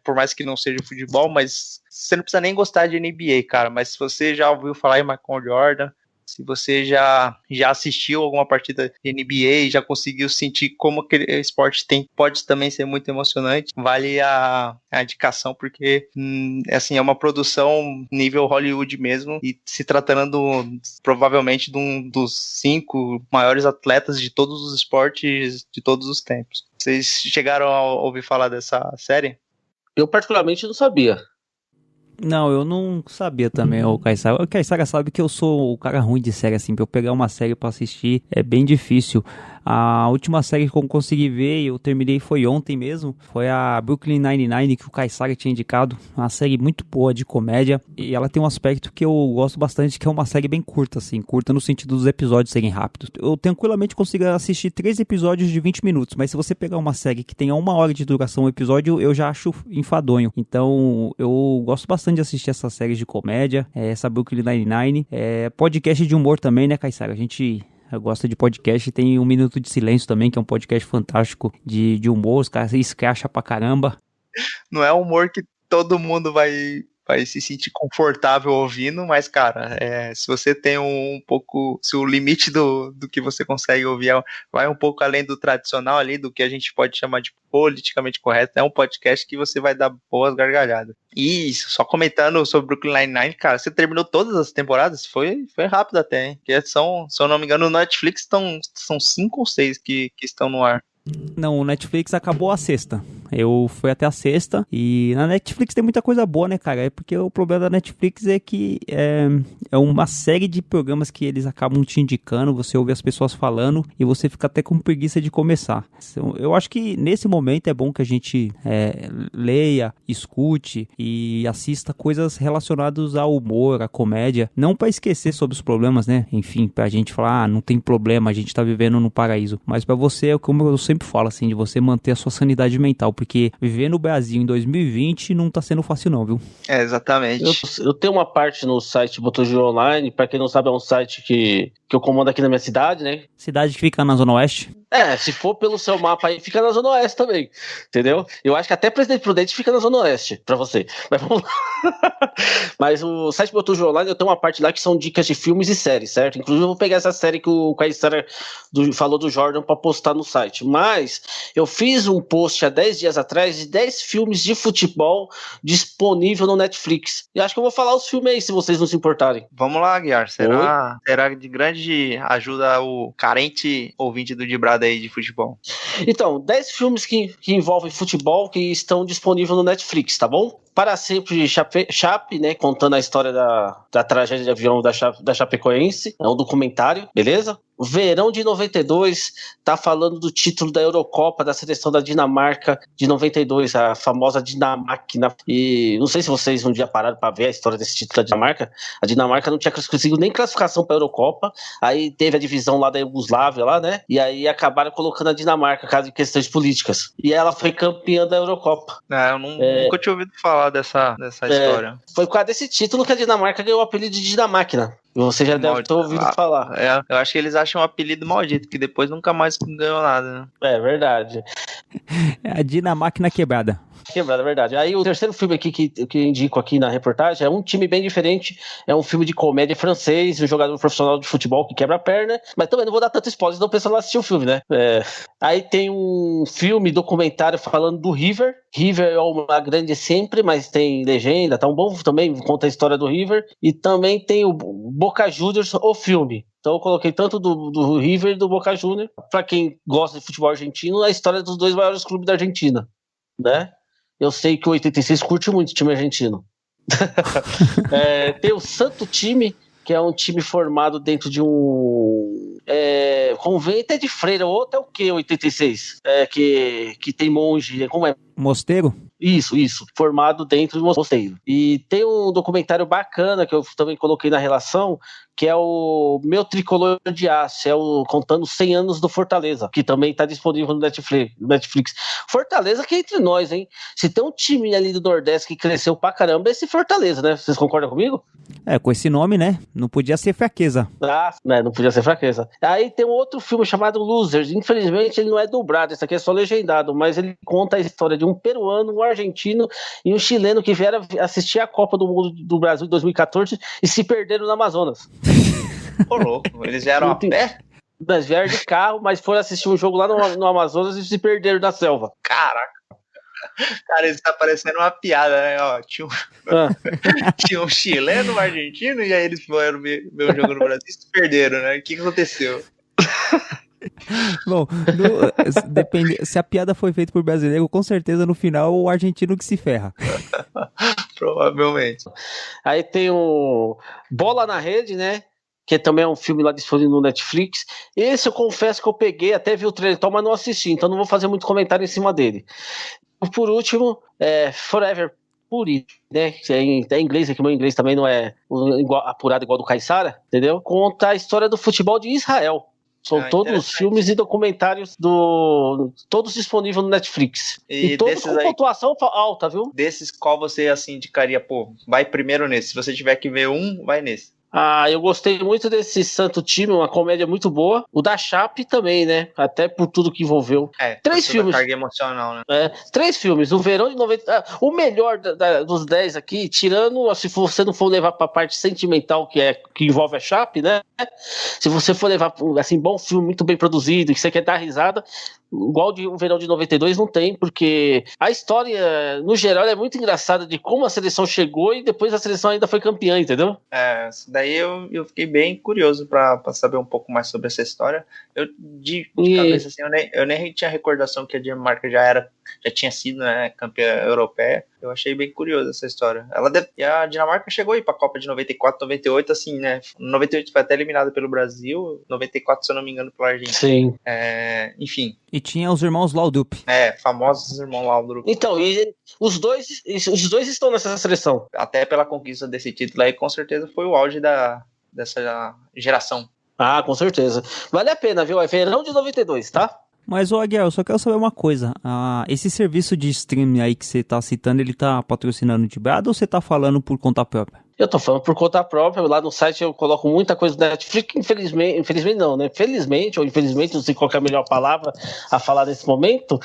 [SPEAKER 1] por mais que não seja futebol, mas você não precisa nem gostar de NBA, cara, mas se você já ouviu falar em Michael Jordan, se você já assistiu alguma partida de NBA e já conseguiu sentir como aquele esporte pode também ser muito emocionante, vale a indicação, porque assim, é uma produção nível Hollywood mesmo, e se tratando provavelmente de um dos 5 maiores atletas de todos os esportes de todos os tempos. Vocês chegaram a ouvir falar dessa série?
[SPEAKER 3] Eu particularmente não sabia.
[SPEAKER 2] Não, eu não sabia também, o Caissara. O Caissara sabe que eu sou o cara ruim de série, assim, pra eu pegar uma série pra assistir é bem difícil. A última série que eu consegui ver, eu terminei foi ontem mesmo, foi a Brooklyn Nine-Nine, que o Caissara tinha indicado. Uma série muito boa de comédia, e ela tem um aspecto que eu gosto bastante, que é uma série bem curta, assim, curta no sentido dos episódios serem rápidos. Eu tranquilamente consigo assistir 3 episódios de 20 minutos, mas se você pegar uma série que tenha 1 hora de duração o episódio, eu já acho enfadonho. Então, eu gosto bastante de assistir essas séries de comédia, essa Brooklyn Nine-Nine, podcast de humor também, né, Caissara? A gente gosta de podcast, tem 1 Minuto de Silêncio também, que é um podcast fantástico de humor, os caras se escracham pra caramba.
[SPEAKER 1] Não é humor que todo mundo vai se sentir confortável ouvindo, mas, cara, se você tem um pouco, se o limite do que você consegue ouvir vai um pouco além do tradicional ali, do que a gente pode chamar de politicamente correto, é um podcast que você vai dar boas gargalhadas. E só comentando sobre Brooklyn Nine-Nine, cara, você terminou todas as temporadas? Foi rápido até, hein? Porque se eu não me engano, no Netflix são 5 ou 6 que estão no ar.
[SPEAKER 2] Não, o Netflix acabou a 6ª. Eu fui até a 6ª. E na Netflix tem muita coisa boa, né, cara? É porque o problema da Netflix é que é uma série de programas que eles acabam te indicando, você ouve as pessoas falando e você fica até com preguiça de começar. Eu acho que nesse momento é bom que a gente leia, escute e assista coisas relacionadas ao humor, à comédia. Não pra esquecer sobre os problemas, né? Enfim, pra gente falar, não tem problema, a gente tá vivendo no paraíso. Mas pra você, como eu sempre falo, assim, de você manter a sua sanidade mental, porque viver no Brasil em 2020 não tá sendo fácil não, viu?
[SPEAKER 1] Exatamente.
[SPEAKER 3] Eu tenho uma parte no site Botoju Online, pra quem não sabe é um site que eu comando aqui na minha cidade, né?
[SPEAKER 2] Cidade que fica na Zona Oeste?
[SPEAKER 3] Se for pelo seu mapa aí, fica na Zona Oeste também, entendeu? Eu acho que até Presidente Prudente fica na Zona Oeste, pra você. Mas vamos lá. Mas o site Botujo Online, eu tenho uma parte lá que são dicas de filmes e séries, certo? Inclusive eu vou pegar essa série que o Caissara falou do Jordan pra postar no site. Mas eu fiz um post há 10 dias atrás de 10 filmes de futebol disponível no Netflix. E acho que eu vou falar os filmes aí, se vocês não se importarem.
[SPEAKER 1] Vamos lá, Guiar. Será de grande ajuda o carente ouvinte do Dibrada aí de futebol.
[SPEAKER 3] Então, 10 filmes que envolvem futebol que estão disponíveis no Netflix, tá bom? Para Sempre Chape, né, contando a história da tragédia de avião da Chapecoense, é um documentário, beleza? Verão de 92, tá falando do título da Eurocopa da seleção da Dinamarca de 92, a famosa Dinamáquina. E não sei se vocês um dia pararam para ver a história desse título da Dinamarca. A Dinamarca não tinha conseguido nem classificação para a Eurocopa, aí teve a divisão lá da Iugoslávia, lá, né? E aí acabaram colocando a Dinamarca, caso de questões políticas. E ela foi campeã da Eurocopa.
[SPEAKER 1] Eu nunca tinha ouvido falar dessa história.
[SPEAKER 3] Foi por causa desse título que a Dinamarca ganhou o apelido de Dinamáquina. Você já deve ter ouvido falar.
[SPEAKER 1] Eu acho que eles acham um apelido maldito, que depois nunca mais ganhou nada, né?
[SPEAKER 3] É verdade.
[SPEAKER 2] É a Dinamáquina quebrada.
[SPEAKER 3] Quebrada, é verdade. Aí o terceiro filme aqui que eu indico aqui na reportagem é um time bem diferente, é um filme de comédia francês, um jogador profissional de futebol que quebra a perna, mas também não vou dar tanto spoiler, senão o pessoal não assistiu o filme, né? Aí tem um filme, documentário falando do River. River é uma grande sempre, mas tem legenda, tá um bom também, conta a história do River. E também tem o Boca Juniors, o filme. Então eu coloquei tanto do River e do Boca Juniors. Pra quem gosta de futebol argentino, a história dos dois maiores clubes da Argentina, né? Eu sei que o 86 curte muito o time argentino. Tem o Santo Time, que é um time formado dentro de um convento de freira. O outro é o que, 86? Que tem monge, como é?
[SPEAKER 2] Mosteiro?
[SPEAKER 3] Isso, formado dentro de um mosteiro. E tem um documentário bacana que eu também coloquei na relação, que é o Meu Tricolor de Aço, contando 100 anos do Fortaleza, que também está disponível no Netflix. Fortaleza que é entre nós, hein? Se tem um time ali do Nordeste que cresceu pra caramba, é esse Fortaleza, né? Vocês concordam comigo?
[SPEAKER 2] Com esse nome, né? Não podia ser fraqueza.
[SPEAKER 3] Não podia ser fraqueza. Aí tem um outro filme chamado Losers. Infelizmente ele não é dublado, esse aqui é só legendado, mas ele conta a história de um peruano, um argentino e um chileno que vieram assistir a Copa do Mundo do Brasil em 2014 e se perderam no Amazonas.
[SPEAKER 1] Ô, louco, eles vieram a pé?
[SPEAKER 3] Eles vieram de carro, mas foram assistir um jogo lá no Amazonas e se perderam na selva.
[SPEAKER 1] Caraca. Cara, isso tá parecendo uma piada, né? Ó, tinha um chileno, um argentino, e aí eles foram ver o jogo no Brasil e se perderam, né? O que aconteceu?
[SPEAKER 2] Bom, depende, se a piada foi feita por brasileiro, com certeza no final o argentino que se ferra.
[SPEAKER 1] Provavelmente.
[SPEAKER 3] Aí tem o Bola na Rede, né? Que também é um filme lá disponível no Netflix. Esse eu confesso que eu peguei, até vi o trailer, mas não assisti, então não vou fazer muito comentário em cima dele. Por último, Forever Puri, né? É em inglês, aqui meu inglês também não é apurado igual do Caissara, entendeu? Conta a história do futebol de Israel. São todos filmes e documentários todos disponíveis no Netflix. E todos com pontuação alta, viu?
[SPEAKER 1] Desses, qual você assim indicaria? Pô, vai primeiro nesse. Se você tiver que ver um, vai nesse.
[SPEAKER 3] Eu gostei muito desse Santo Time, uma comédia muito boa. O da Chape também, né? Até por tudo que envolveu. 3 filmes.
[SPEAKER 1] Carga emocional, né?
[SPEAKER 3] 3 filmes. O Verão de 90. O melhor dos 10 aqui, tirando, se você não for levar pra parte sentimental, que envolve a Chape, né? Se você for levar, assim, bom filme, muito bem produzido, que você quer dar risada, igual o Verão de 92 não tem, porque a história, no geral, é muito engraçada de como a seleção chegou e depois a seleção ainda foi campeã, entendeu?
[SPEAKER 1] Daí eu fiquei bem curioso pra saber um pouco mais sobre essa história. Eu, de cabeça, assim, eu nem tinha recordação que a Dinamarca já tinha sido, né, campeã europeia. Eu achei bem curioso essa história. E a Dinamarca chegou aí pra Copa de 94, 98, assim, né? 98 foi até eliminada pelo Brasil, 94, se eu não me engano, pela Argentina.
[SPEAKER 3] Sim.
[SPEAKER 1] Enfim.
[SPEAKER 2] E tinha os irmãos Laudrup.
[SPEAKER 1] Famosos irmãos Laudrup.
[SPEAKER 3] Então, e os dois estão nessa seleção.
[SPEAKER 1] Até pela conquista desse título aí, com certeza foi o auge dessa geração.
[SPEAKER 3] Com certeza. Vale a pena, viu? É Verão de 92, tá?
[SPEAKER 2] Mas, Aguiar, eu só quero saber uma coisa. Esse serviço de streaming aí que você tá citando, ele tá patrocinando de brado ou você tá falando por conta própria?
[SPEAKER 3] Eu tô falando por conta própria, lá no site eu coloco muita coisa da Netflix, infelizmente não, né? Felizmente, ou infelizmente, não sei qual que é a melhor palavra a falar nesse momento,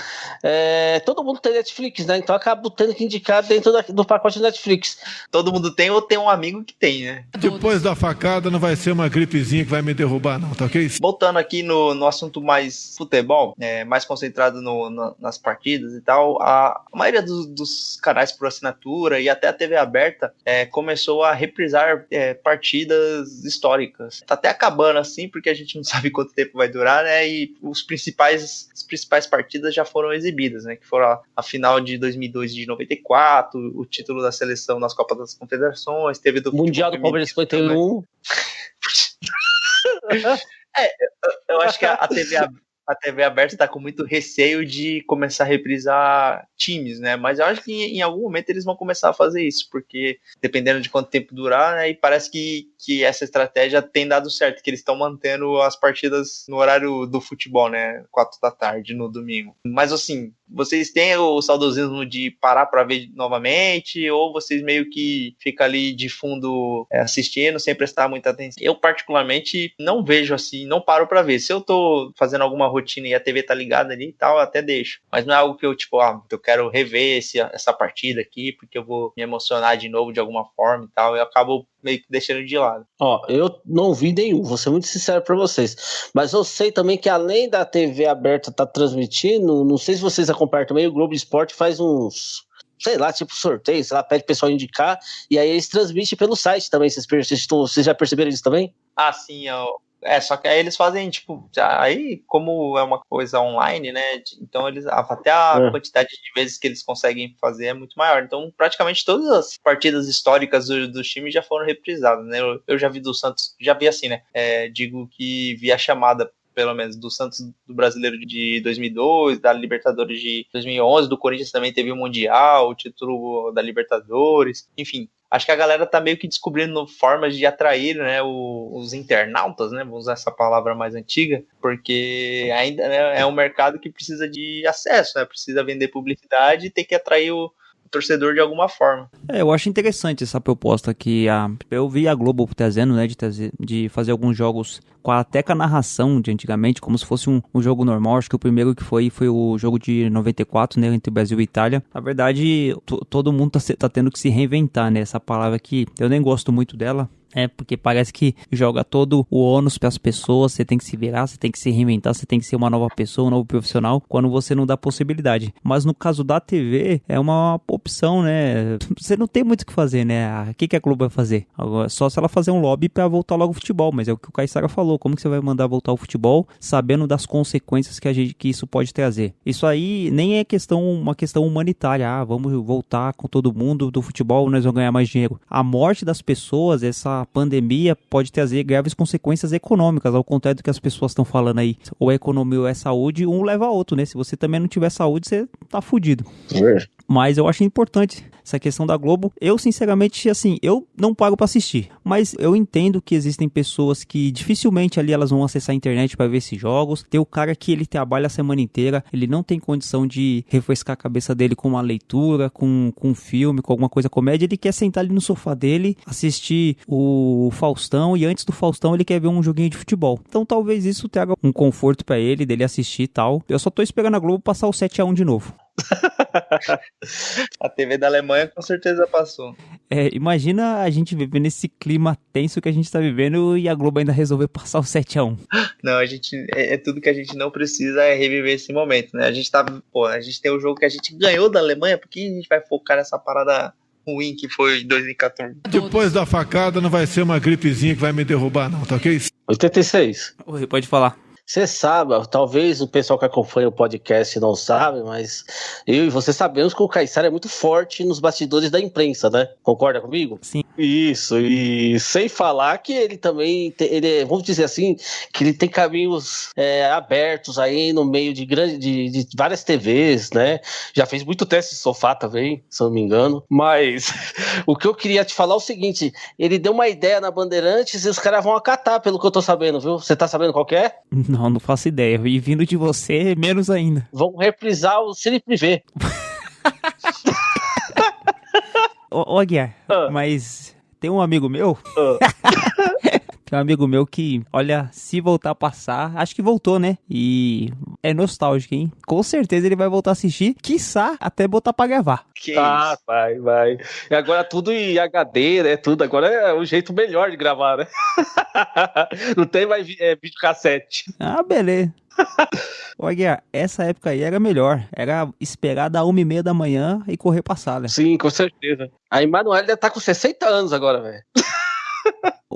[SPEAKER 3] todo mundo tem Netflix, né? Então eu acabo tendo que indicar dentro do pacote Netflix.
[SPEAKER 1] Todo mundo tem ou tem um amigo que tem, né?
[SPEAKER 5] Depois da facada não vai ser uma gripezinha que vai me derrubar não, tá ok?
[SPEAKER 1] Voltando aqui no assunto mais futebol, mais concentrado nas partidas e tal, a maioria dos canais por assinatura e até a TV aberta começou a reprisar partidas históricas. Tá até acabando assim, porque a gente não sabe quanto tempo vai durar, né? E as principais partidas já foram exibidas, né? Que foram a final de 2002 de 94, o título da seleção nas Copas das Confederações, teve do
[SPEAKER 3] Mundial do Palmeiras 51.
[SPEAKER 1] Eu acho que a TV aberta está com muito receio de começar a reprisar times, né? Mas eu acho que em algum momento eles vão começar a fazer isso, porque dependendo de quanto tempo durar, né? E parece que essa estratégia tem dado certo, que eles estão mantendo as partidas no horário do futebol, né? 4 da tarde no domingo. Mas assim, vocês têm o saudosismo de parar para ver novamente, ou vocês meio que ficam ali de fundo assistindo, sem prestar muita atenção? Eu particularmente não vejo assim, não paro para ver. Se eu tô fazendo alguma rotina e a TV tá ligada ali e tal, eu até deixo. Mas não é algo que eu, eu quero rever essa partida aqui, porque eu vou me emocionar de novo de alguma forma e tal, eu acabo meio que deixando de lado.
[SPEAKER 3] Eu não vi nenhum, vou ser muito sincero pra vocês. Mas eu sei também que além da TV aberta tá transmitindo, não sei se vocês acompanham também, o Globo Esporte faz uns, sei lá, tipo sorteio, sei lá, pede o pessoal indicar, e aí eles transmitem pelo site também. Vocês já perceberam isso também?
[SPEAKER 1] Ah, sim, só que aí eles fazem, aí como é uma coisa online, né, então até a quantidade de vezes que eles conseguem fazer é muito maior, então praticamente todas as partidas históricas dos times já foram reprisadas, né, eu já vi do Santos, já vi assim, né, digo que vi a chamada, pelo menos, do Santos, do Brasileiro de 2002, da Libertadores de 2011, do Corinthians também teve o Mundial, o título da Libertadores, enfim. Acho que a galera tá meio que descobrindo formas de atrair, né, os internautas, né, vou usar essa palavra mais antiga, porque ainda, né, é um mercado que precisa de acesso, né, precisa vender publicidade e tem que atrair o torcedor de alguma forma.
[SPEAKER 2] Eu acho interessante essa proposta que eu vi a Globo trazendo, né, de fazer alguns jogos até com a narração de antigamente, como se fosse um jogo normal. Acho que o primeiro que foi o jogo de 94, né, entre Brasil e Itália. Na verdade, todo mundo tá tendo que se reinventar, né, essa palavra que eu nem gosto muito dela. Porque parece que joga todo o ônus para as pessoas, você tem que se virar, você tem que se reinventar, você tem que ser uma nova pessoa, um novo profissional, quando você não dá possibilidade. Mas no caso da TV, é uma opção, né? Você não tem muito o que fazer, né? O que a Globo vai fazer? Agora, só se ela fazer um lobby para voltar logo ao futebol, mas é o que o Caissara falou, como que você vai mandar voltar ao futebol, sabendo das consequências que isso pode trazer? Isso aí nem é uma questão humanitária, vamos voltar com todo mundo do futebol, nós vamos ganhar mais dinheiro. A morte das pessoas, essa pandemia pode trazer graves consequências econômicas, ao contrário do que as pessoas estão falando aí. Ou é economia ou é saúde, um leva a outro, né? Se você também não tiver saúde, você tá fudido. Mas eu acho importante essa questão da Globo. Eu, sinceramente, assim, eu não pago pra assistir. Mas eu entendo que existem pessoas que dificilmente ali elas vão acessar a internet pra ver esses jogos. Tem o cara que ele trabalha a semana inteira, ele não tem condição de refrescar a cabeça dele com uma leitura, com um filme, com alguma coisa comédia. Ele quer sentar ali no sofá dele, assistir o Faustão, e antes do Faustão ele quer ver um joguinho de futebol. Então talvez isso traga um conforto pra ele, dele assistir e tal. Eu só tô esperando a Globo passar o 7-1 de novo.
[SPEAKER 1] A TV da Alemanha com certeza passou.
[SPEAKER 2] Imagina a gente viver nesse clima tenso que a gente tá vivendo e a Globo ainda resolver passar o 7-1.
[SPEAKER 1] Não, a gente tudo que a gente não precisa é reviver esse momento, né? A gente tem o jogo que a gente ganhou da Alemanha, porque a gente vai focar nessa parada ruim que foi em 2014.
[SPEAKER 5] Depois da facada não vai ser uma gripezinha que vai me derrubar não, tá ok?
[SPEAKER 3] 86.
[SPEAKER 2] Oi, pode falar.
[SPEAKER 3] Você sabe, talvez o pessoal que acompanha o podcast não sabe, mas eu e você sabemos que o Caissara é muito forte nos bastidores da imprensa, né? Concorda comigo?
[SPEAKER 2] Sim.
[SPEAKER 3] Isso, e sem falar que ele também, vamos dizer assim, que ele tem caminhos abertos aí no meio de várias TVs, né? Já fez muito teste de sofá também, se eu não me engano. Mas o que eu queria te falar é o seguinte, ele deu uma ideia na Bandeirantes e os caras vão acatar, pelo que eu tô sabendo, viu? Você tá sabendo qual que é?
[SPEAKER 2] Não faço ideia. E vindo de você, menos ainda.
[SPEAKER 3] Vão reprisar o Cine Privé.
[SPEAKER 2] Ô, Aguiar, mas Tem um amigo meu... Tem um amigo meu que, olha, se voltar a passar, acho que voltou, né? E é nostálgico, hein? Com certeza ele vai voltar a assistir, quiçá até botar pra gravar.
[SPEAKER 1] Que
[SPEAKER 3] Tá,
[SPEAKER 1] isso?
[SPEAKER 3] vai. E agora tudo em HD, né? Tudo. Agora é o jeito melhor de gravar, né? Não tem mais videocassete.
[SPEAKER 2] Ah, beleza. Ô, Aguiar, essa época aí era melhor. Era esperar da 1h30 da manhã e correr pra sala.
[SPEAKER 3] Sim, com certeza. A Emanuele deve estar com 60 anos agora, velho.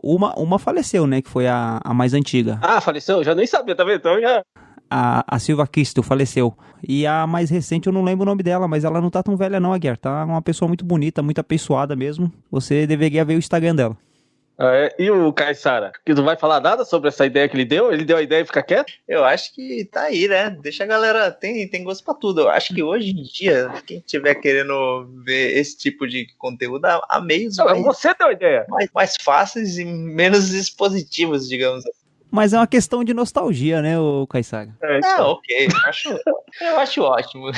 [SPEAKER 2] Uma faleceu, né? Que foi a mais antiga.
[SPEAKER 3] Ah, faleceu? Já nem sabia, tá vendo? Então já...
[SPEAKER 2] A Silva Cristo faleceu. E a mais recente eu não lembro o nome dela, mas ela não tá tão velha não, Aguiar. Tá uma pessoa muito bonita, muito apessoada mesmo. Você deveria ver o Instagram dela.
[SPEAKER 3] Ah, é? E o Caissara? Que não vai falar nada sobre essa ideia que ele deu? Ele deu a ideia e fica quieto?
[SPEAKER 1] Eu acho que tá aí, né? Deixa a galera... Tem gosto pra tudo. Eu acho que hoje em dia, quem tiver querendo ver esse tipo de conteúdo, há meios
[SPEAKER 3] Não, você deu a ideia.
[SPEAKER 1] mais fáceis e menos expositivos, digamos assim.
[SPEAKER 2] Mas é uma questão de nostalgia, né, o Caissara?
[SPEAKER 1] Ok. Eu acho ótimo.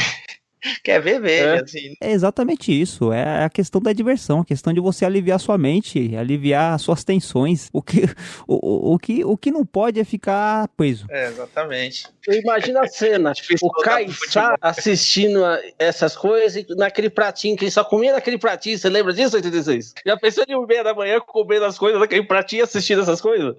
[SPEAKER 1] Quer ver, veja, assim.
[SPEAKER 2] É exatamente isso, é a questão da diversão, a questão de você aliviar sua mente, aliviar suas tensões. O que não pode é ficar preso.
[SPEAKER 1] Exatamente.
[SPEAKER 3] Imagina a cena, o Caissara assistindo essas coisas e naquele pratinho que ele só comia naquele pratinho, você lembra disso, 86? Já pensou de 1h30 da manhã comendo as coisas naquele pratinho assistindo essas coisas?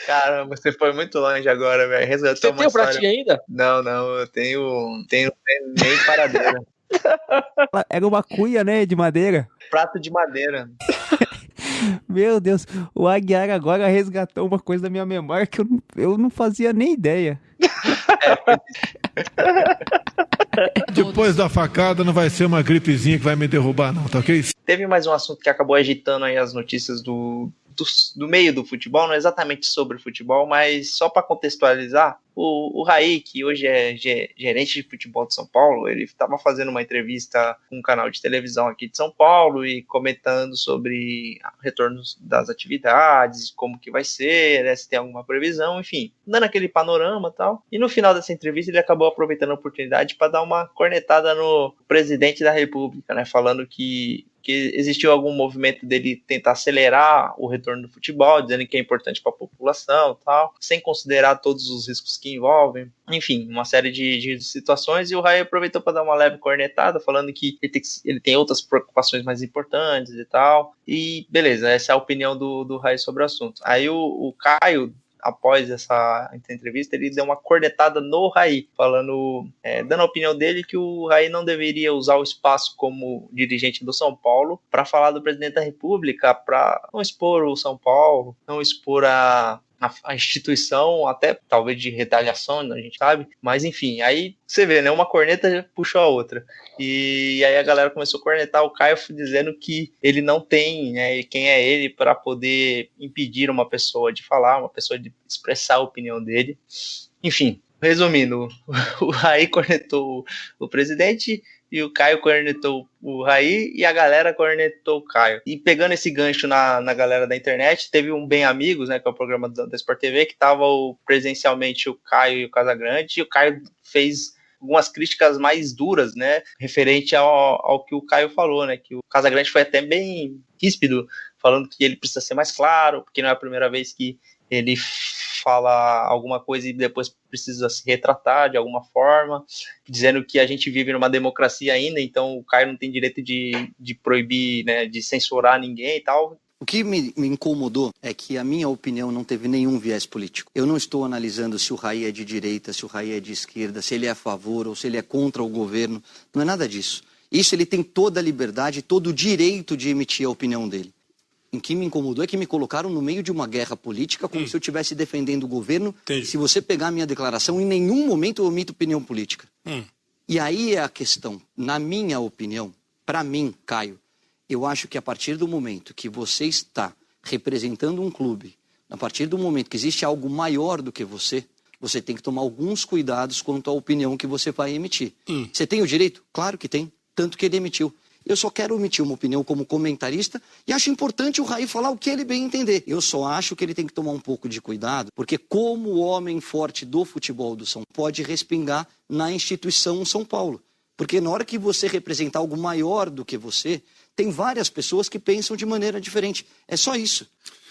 [SPEAKER 1] Caramba, você foi muito longe agora, velho.
[SPEAKER 3] Você tem o pratinho ainda?
[SPEAKER 1] Não, eu tenho nem paradeira.
[SPEAKER 2] Era uma cuia, né, de madeira.
[SPEAKER 1] Prato de madeira.
[SPEAKER 2] Meu Deus, o Aguiar agora resgatou uma coisa da minha memória que eu não fazia nem ideia.
[SPEAKER 5] Depois da facada não vai ser uma gripezinha que vai me derrubar não, tá ok?
[SPEAKER 1] Teve mais um assunto que acabou agitando aí as notícias do meio do futebol, não é exatamente sobre futebol, mas só para contextualizar, o Raí, que hoje é gerente de futebol de São Paulo, ele estava fazendo uma entrevista com um canal de televisão aqui de São Paulo e comentando sobre o retorno das atividades, como que vai ser, né, se tem alguma previsão, enfim, dando aquele panorama e tal. E no final dessa entrevista ele acabou aproveitando a oportunidade para dar uma cornetada no presidente da República, né, falando que existiu algum movimento dele tentar acelerar o retorno do futebol, dizendo que é importante para a população e tal, sem considerar todos os riscos que envolvem. Enfim, uma série de situações, e o Raí aproveitou para dar uma leve cornetada, falando que ele tem outras preocupações mais importantes e tal. E beleza, essa é a opinião do Raí sobre o assunto. Aí o Caio, após essa entrevista, ele deu uma cornetada no Raí, falando, dando a opinião dele que o Raí não deveria usar o espaço como dirigente do São Paulo para falar do presidente da República, para não expor o São Paulo, não expor a instituição, até talvez de retaliação, a gente sabe, mas enfim, aí você vê, né, uma corneta puxou a outra, e aí a galera começou a cornetar o Caio dizendo que ele não tem, né, quem é ele para poder impedir uma pessoa de falar, uma pessoa de expressar a opinião dele. Enfim, resumindo, o Raí cornetou o presidente e o Caio cornetou o Raí e a galera cornetou o Caio. E pegando esse gancho na galera da internet, teve um Bem Amigos, né, que é o programa da Sport TV, que estava presencialmente o Caio e o Casagrande, e o Caio fez algumas críticas mais duras, né, referente ao que o Caio falou, né, que o Casagrande foi até bem ríspido, falando que ele precisa ser mais claro, porque não é a primeira vez que ele fala alguma coisa e depois precisa se retratar de alguma forma, dizendo que a gente vive numa democracia ainda, então o Caio não tem direito de proibir, né, de censurar ninguém e tal.
[SPEAKER 6] O que me incomodou é que a minha opinião não teve nenhum viés político. Eu não estou analisando se o Raí é de direita, se o Raí é de esquerda, se ele é a favor ou se ele é contra o governo. Não é nada disso. Isso ele tem toda a liberdade, todo o direito de emitir a opinião dele. O que me incomodou é que me colocaram no meio de uma guerra política como se eu estivesse defendendo o governo. Entendi. Se você pegar a minha declaração, em nenhum momento eu omito opinião política. E aí é a questão. Na minha opinião, para mim, Caio, eu acho que a partir do momento que você está representando um clube, a partir do momento que existe algo maior do que você tem que tomar alguns cuidados quanto à opinião que você vai emitir. Você tem o direito? Claro que tem. Tanto que ele emitiu. Eu só quero emitir uma opinião como comentarista e acho importante o Raí falar o que ele bem entender. Eu só acho que ele tem que tomar um pouco de cuidado, porque como o homem forte do futebol do São Paulo pode respingar na instituição São Paulo. Porque na hora que você representar algo maior do que você, tem várias pessoas que pensam de maneira diferente. É só isso.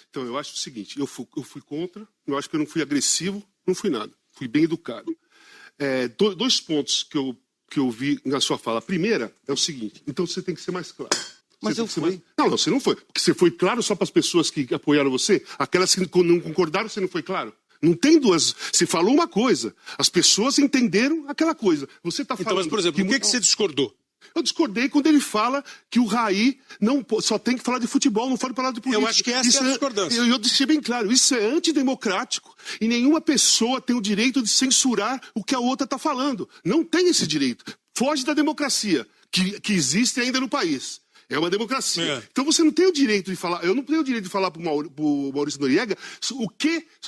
[SPEAKER 7] Então, eu acho o seguinte, eu fui contra, eu acho que eu não fui agressivo, não fui nada. Fui bem educado. Dois pontos que eu vi na sua fala. A primeira é o seguinte, então você tem que ser mais claro.
[SPEAKER 6] Mas eu fui.
[SPEAKER 7] Não, você não foi. Porque você foi claro só para as pessoas que apoiaram você? Aquelas que não concordaram, você não foi claro? Não tem duas. Você falou uma coisa, as pessoas entenderam aquela coisa. Você está falando.
[SPEAKER 8] Então, mas, por exemplo, o que você discordou?
[SPEAKER 7] Eu discordei quando ele fala que o Raí só tem que falar de futebol, não pode falar de política.
[SPEAKER 8] Eu acho que essa é a discordância.
[SPEAKER 7] Eu deixei bem claro, isso é antidemocrático e nenhuma pessoa tem o direito de censurar o que a outra está falando. Não tem esse direito. Foge da democracia que existe ainda no país. É uma democracia. Então você não tem o direito de falar. Eu não tenho o direito de falar para o Maurício Noriega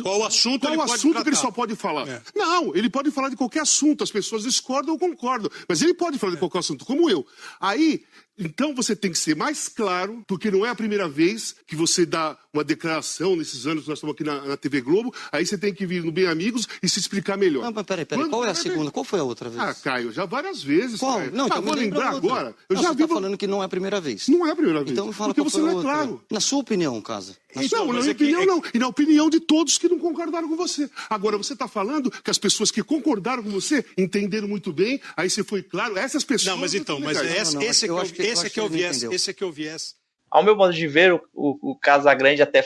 [SPEAKER 8] qual assunto
[SPEAKER 7] que ele só pode falar. Não, ele pode falar de qualquer assunto. As pessoas discordam ou concordam. Mas ele pode falar de qualquer assunto, como eu. Aí, então você tem que ser mais claro, porque não é a primeira vez que você dá uma declaração nesses anos que nós estamos aqui na TV Globo. Aí você tem que vir no Bem Amigos e se explicar melhor.
[SPEAKER 6] Não, mas peraí. Qual é a segunda? Qual foi a outra vez?
[SPEAKER 7] Ah, Caio, já várias vezes.
[SPEAKER 6] Qual?
[SPEAKER 7] Caio.
[SPEAKER 6] Não, então
[SPEAKER 7] vou lembrar agora. Eu já
[SPEAKER 6] você
[SPEAKER 7] vi.
[SPEAKER 6] Tá falando que não é a primeira vez.
[SPEAKER 7] Não é a primeira vez.
[SPEAKER 6] Então fala
[SPEAKER 7] porque
[SPEAKER 6] qual
[SPEAKER 7] você
[SPEAKER 6] foi a
[SPEAKER 7] não é
[SPEAKER 6] outra.
[SPEAKER 7] claro.
[SPEAKER 6] Na sua opinião, Casa.
[SPEAKER 7] Não, na minha opinião não. E na opinião de todos que não concordaram com você. Agora, você está falando que as pessoas que concordaram com você entenderam muito bem, aí você foi claro, essas pessoas...
[SPEAKER 8] Não, mas então, esse é que é o viés.
[SPEAKER 1] Ao meu modo de ver, o Casagrande até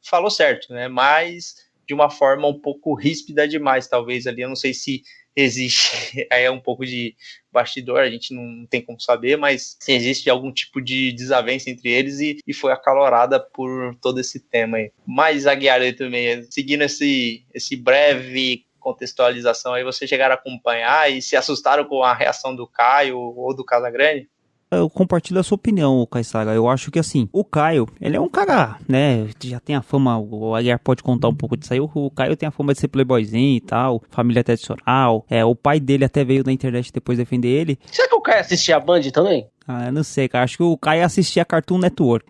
[SPEAKER 1] falou certo, né? Mas de uma forma um pouco ríspida demais, talvez, ali. Eu não sei se existe, aí é um pouco de bastidor, a gente não tem como saber, mas se existe algum tipo de desavença entre eles e foi acalorada por todo esse tema aí. Mas, Aguiar, aí também, seguindo esse breve contextualização aí, vocês chegaram a acompanhar e se assustaram com a reação do Caio ou do Casagrande?
[SPEAKER 2] Eu compartilho a sua opinião, Caissaga. Eu acho que assim, o Caio, ele é um cara, né, já tem a fama, o Aguiar pode contar um pouco disso aí, o Caio tem a fama de ser playboyzinho e tal, família tradicional, o pai dele até veio na internet depois defender ele.
[SPEAKER 3] Será que o Caio assistia a Band também?
[SPEAKER 2] Ah, eu não sei, cara, acho que o Caio assistia Cartoon Network.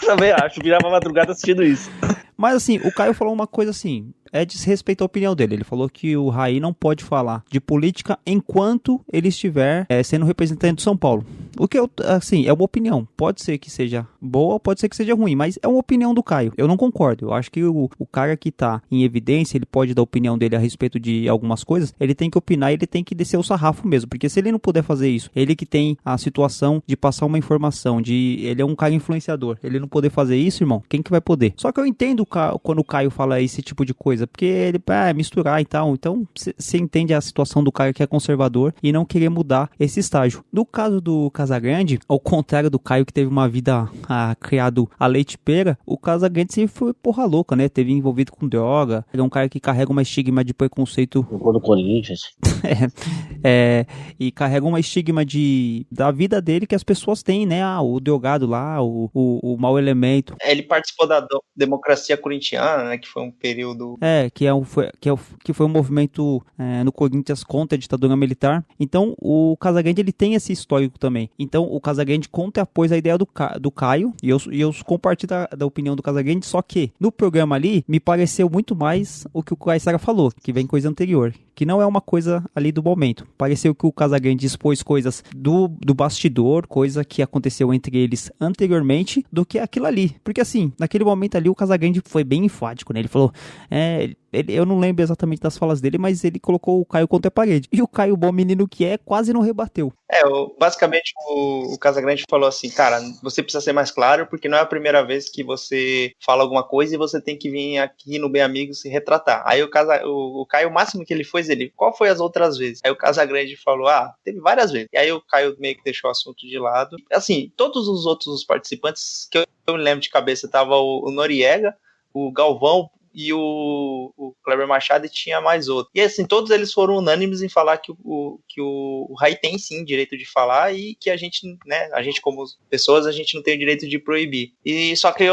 [SPEAKER 3] Também acho, virava madrugada assistindo isso.
[SPEAKER 2] Mas assim, o Caio falou uma coisa assim, desrespeito à opinião dele. Ele falou que o Raí não pode falar de política enquanto ele estiver sendo representante de São Paulo. O que, assim, é uma opinião. Pode ser que seja boa, pode ser que seja ruim, mas é uma opinião do Caio. Eu não concordo. Eu acho que o cara que tá em evidência, ele pode dar a opinião dele a respeito de algumas coisas, ele tem que opinar e ele tem que descer o sarrafo mesmo, porque se ele não puder fazer isso, ele que tem a situação de passar uma informação, ele é um cara influenciador, ele não poder fazer isso, irmão, quem que vai poder? Só que eu entendo quando o Caio fala esse tipo de coisa, porque ele misturar e tal, então você entende a situação do cara que é conservador e não querer mudar esse estágio. No caso do Casagrande, ao contrário do Caio que teve uma vida criado a leite pera, o Casagrande sempre foi porra louca, né? Teve envolvido com droga, ele é um cara que carrega uma estigma de preconceito
[SPEAKER 3] do Corinthians.
[SPEAKER 2] E carrega uma estigma da vida dele que as pessoas têm, né? O drogado lá, o mau elemento.
[SPEAKER 1] Ele participou da democracia corintiana, né? Que foi um período...
[SPEAKER 2] Que foi um movimento no Corinthians contra a ditadura militar. Então, o Casagrande, ele tem esse histórico também. Então, o Casagrande contrapôs a ideia do Caio, e eu compartilho da opinião do Casagrande, só que no programa ali, me pareceu muito mais o que o Caissara falou, que vem coisa anterior, que não é uma coisa ali do momento. Pareceu que o Casagrande expôs coisas do bastidor, coisa que aconteceu entre eles anteriormente, do que aquilo ali. Porque assim, naquele momento ali, o Casagrande foi bem enfático, né? Ele falou, eu não lembro exatamente das falas dele, mas ele colocou o Caio contra a parede. E o Caio, bom menino que é, quase não rebateu.
[SPEAKER 1] Basicamente o Casagrande falou assim, cara, você precisa ser mais claro, porque não é a primeira vez que você fala alguma coisa e você tem que vir aqui no Bem Amigos se retratar. Aí o Caio, o máximo que ele foi, qual foi as outras vezes? Aí o Casagrande falou, teve várias vezes. E aí o Caio meio que deixou o assunto de lado. Assim, todos os outros participantes, que eu me lembro de cabeça, tava o Noriega, o Galvão, e o Kleber Machado, e tinha mais outro. E assim, todos eles foram unânimes em falar que o Raí tem sim direito de falar e que a gente, né, a gente como pessoas, a gente não tem o direito de proibir. E só que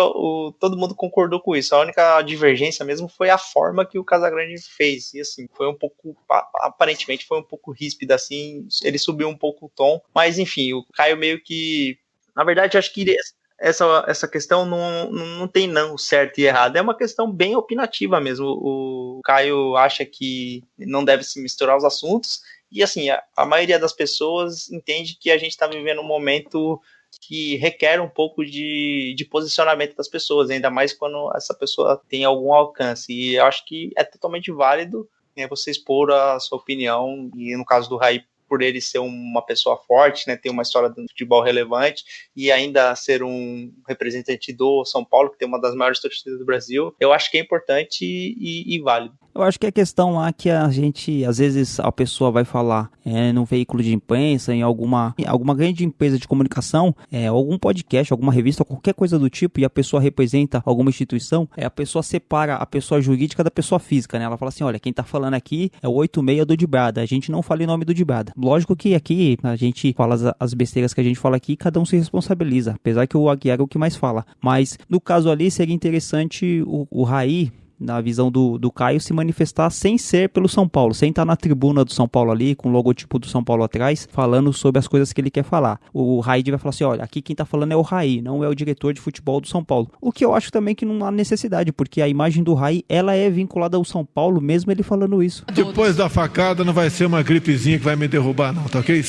[SPEAKER 1] todo mundo concordou com isso. A única divergência mesmo foi a forma que o Casagrande fez. E assim, foi um pouco, aparentemente foi um pouco ríspida, assim, ele subiu um pouco o tom. Mas enfim, o Caio meio que, na verdade, eu acho que essa questão não tem não certo e errado, é uma questão bem opinativa mesmo. O Caio acha que não deve se misturar os assuntos E assim, a maioria das pessoas entende que a gente está vivendo um momento que requer um pouco de posicionamento das pessoas, ainda mais quando essa pessoa tem algum alcance. E eu acho que é totalmente válido, né, você expor a sua opinião, e no caso do Raí, por ele ser uma pessoa forte, né, ter uma história do futebol relevante e ainda ser um representante do São Paulo, que tem uma das maiores torcidas do Brasil, eu acho que é importante e válido.
[SPEAKER 2] Eu acho que é questão lá que a gente, às vezes, a pessoa vai falar num veículo de imprensa, em alguma grande empresa de comunicação, algum podcast, alguma revista, qualquer coisa do tipo, e a pessoa representa alguma instituição, a pessoa separa a pessoa jurídica da pessoa física, né? Ela fala assim, olha, quem tá falando aqui é o 86 do Dibrada, a gente não fala em nome do Dibrada. Lógico que aqui a gente fala as besteiras que a gente fala aqui, cada um se responsabiliza, apesar que o Aguiar é o que mais fala. Mas, no caso ali, seria interessante o Raí, na visão do Caio, se manifestar sem ser pelo São Paulo, sem estar na tribuna do São Paulo ali, com o logotipo do São Paulo atrás, falando sobre as coisas que ele quer falar. O Raí vai falar assim, olha, aqui quem tá falando é o Raí, não é o diretor de futebol do São Paulo. O que eu acho também que não há necessidade, porque a imagem do Raí, ela é vinculada ao São Paulo, mesmo ele falando isso.
[SPEAKER 5] Depois da facada não vai ser uma gripezinha que vai me derrubar não, tá ok?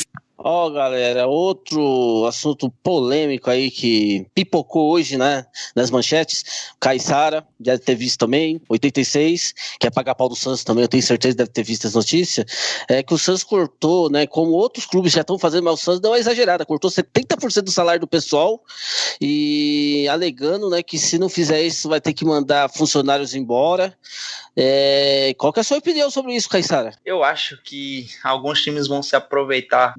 [SPEAKER 3] Ó, galera, outro assunto polêmico aí que pipocou hoje, né, nas manchetes. Caissara, deve ter visto também, 86, quer pagar pau do Santos também, eu tenho certeza que deve ter visto as notícias, que o Santos cortou, né, como outros clubes já estão fazendo, mas o Santos deu uma exagerada, cortou 70% do salário do pessoal e alegando, né, que se não fizer isso vai ter que mandar funcionários embora. Qual que é a sua opinião sobre isso, Caissara?
[SPEAKER 1] Eu acho que alguns times vão se aproveitar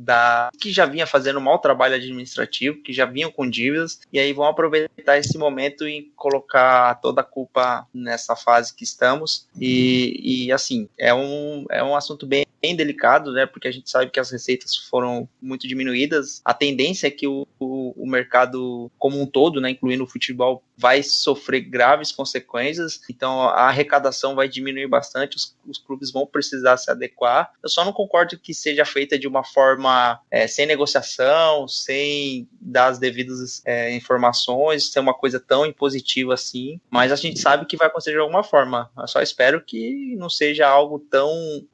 [SPEAKER 1] que já vinha fazendo um mau trabalho administrativo, que já vinham com dívidas, e aí vão aproveitar esse momento e colocar toda a culpa nessa fase que estamos. E assim, é um assunto bem delicado, né? Porque a gente sabe que as receitas foram muito diminuídas. A tendência é que o mercado como um todo, né, incluindo o futebol, vai sofrer graves consequências. Então a arrecadação vai diminuir bastante, os clubes vão precisar se adequar. Eu só não concordo que seja feita de uma forma sem negociação, sem dar as devidas informações, ser uma coisa tão impositiva assim, mas a gente sabe que vai acontecer de alguma forma. Eu só espero que não seja algo tão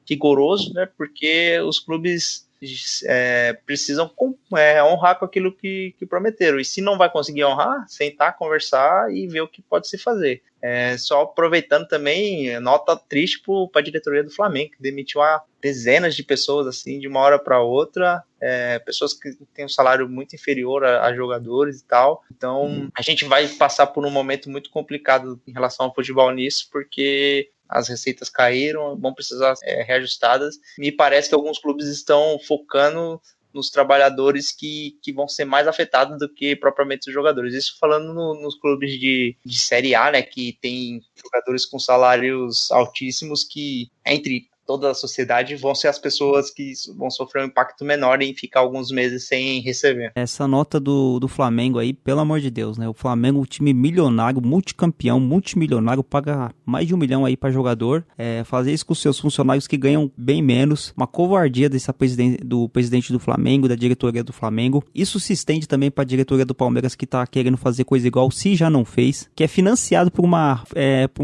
[SPEAKER 1] rigoroso, né, porque os clubes precisam honrar com aquilo que prometeram, e se não vai conseguir honrar, sentar, conversar e ver o que pode se fazer. Só aproveitando também, nota triste para a diretoria do Flamengo, que demitiu dezenas de pessoas assim de uma hora para outra, pessoas que têm um salário muito inferior a jogadores e tal. Então a gente vai passar por um momento muito complicado em relação ao futebol nisso, porque as receitas caíram, vão precisar ser reajustadas. Me parece que alguns clubes estão focando nos trabalhadores que vão ser mais afetados do que propriamente os jogadores. Isso falando nos clubes de Série A, né, que tem jogadores com salários altíssimos, que entre toda a sociedade vão ser as pessoas que vão sofrer um impacto menor em ficar alguns meses sem receber.
[SPEAKER 2] Essa nota do Flamengo aí, pelo amor de Deus, né? O Flamengo, um time milionário, multicampeão, multimilionário, paga mais de 1 milhão aí para jogador, fazer isso com os seus funcionários que ganham bem menos, uma covardia do presidente do Flamengo, da diretoria do Flamengo. Isso se estende também para a diretoria do Palmeiras, que tá querendo fazer coisa igual, se já não fez, que é financiado por uma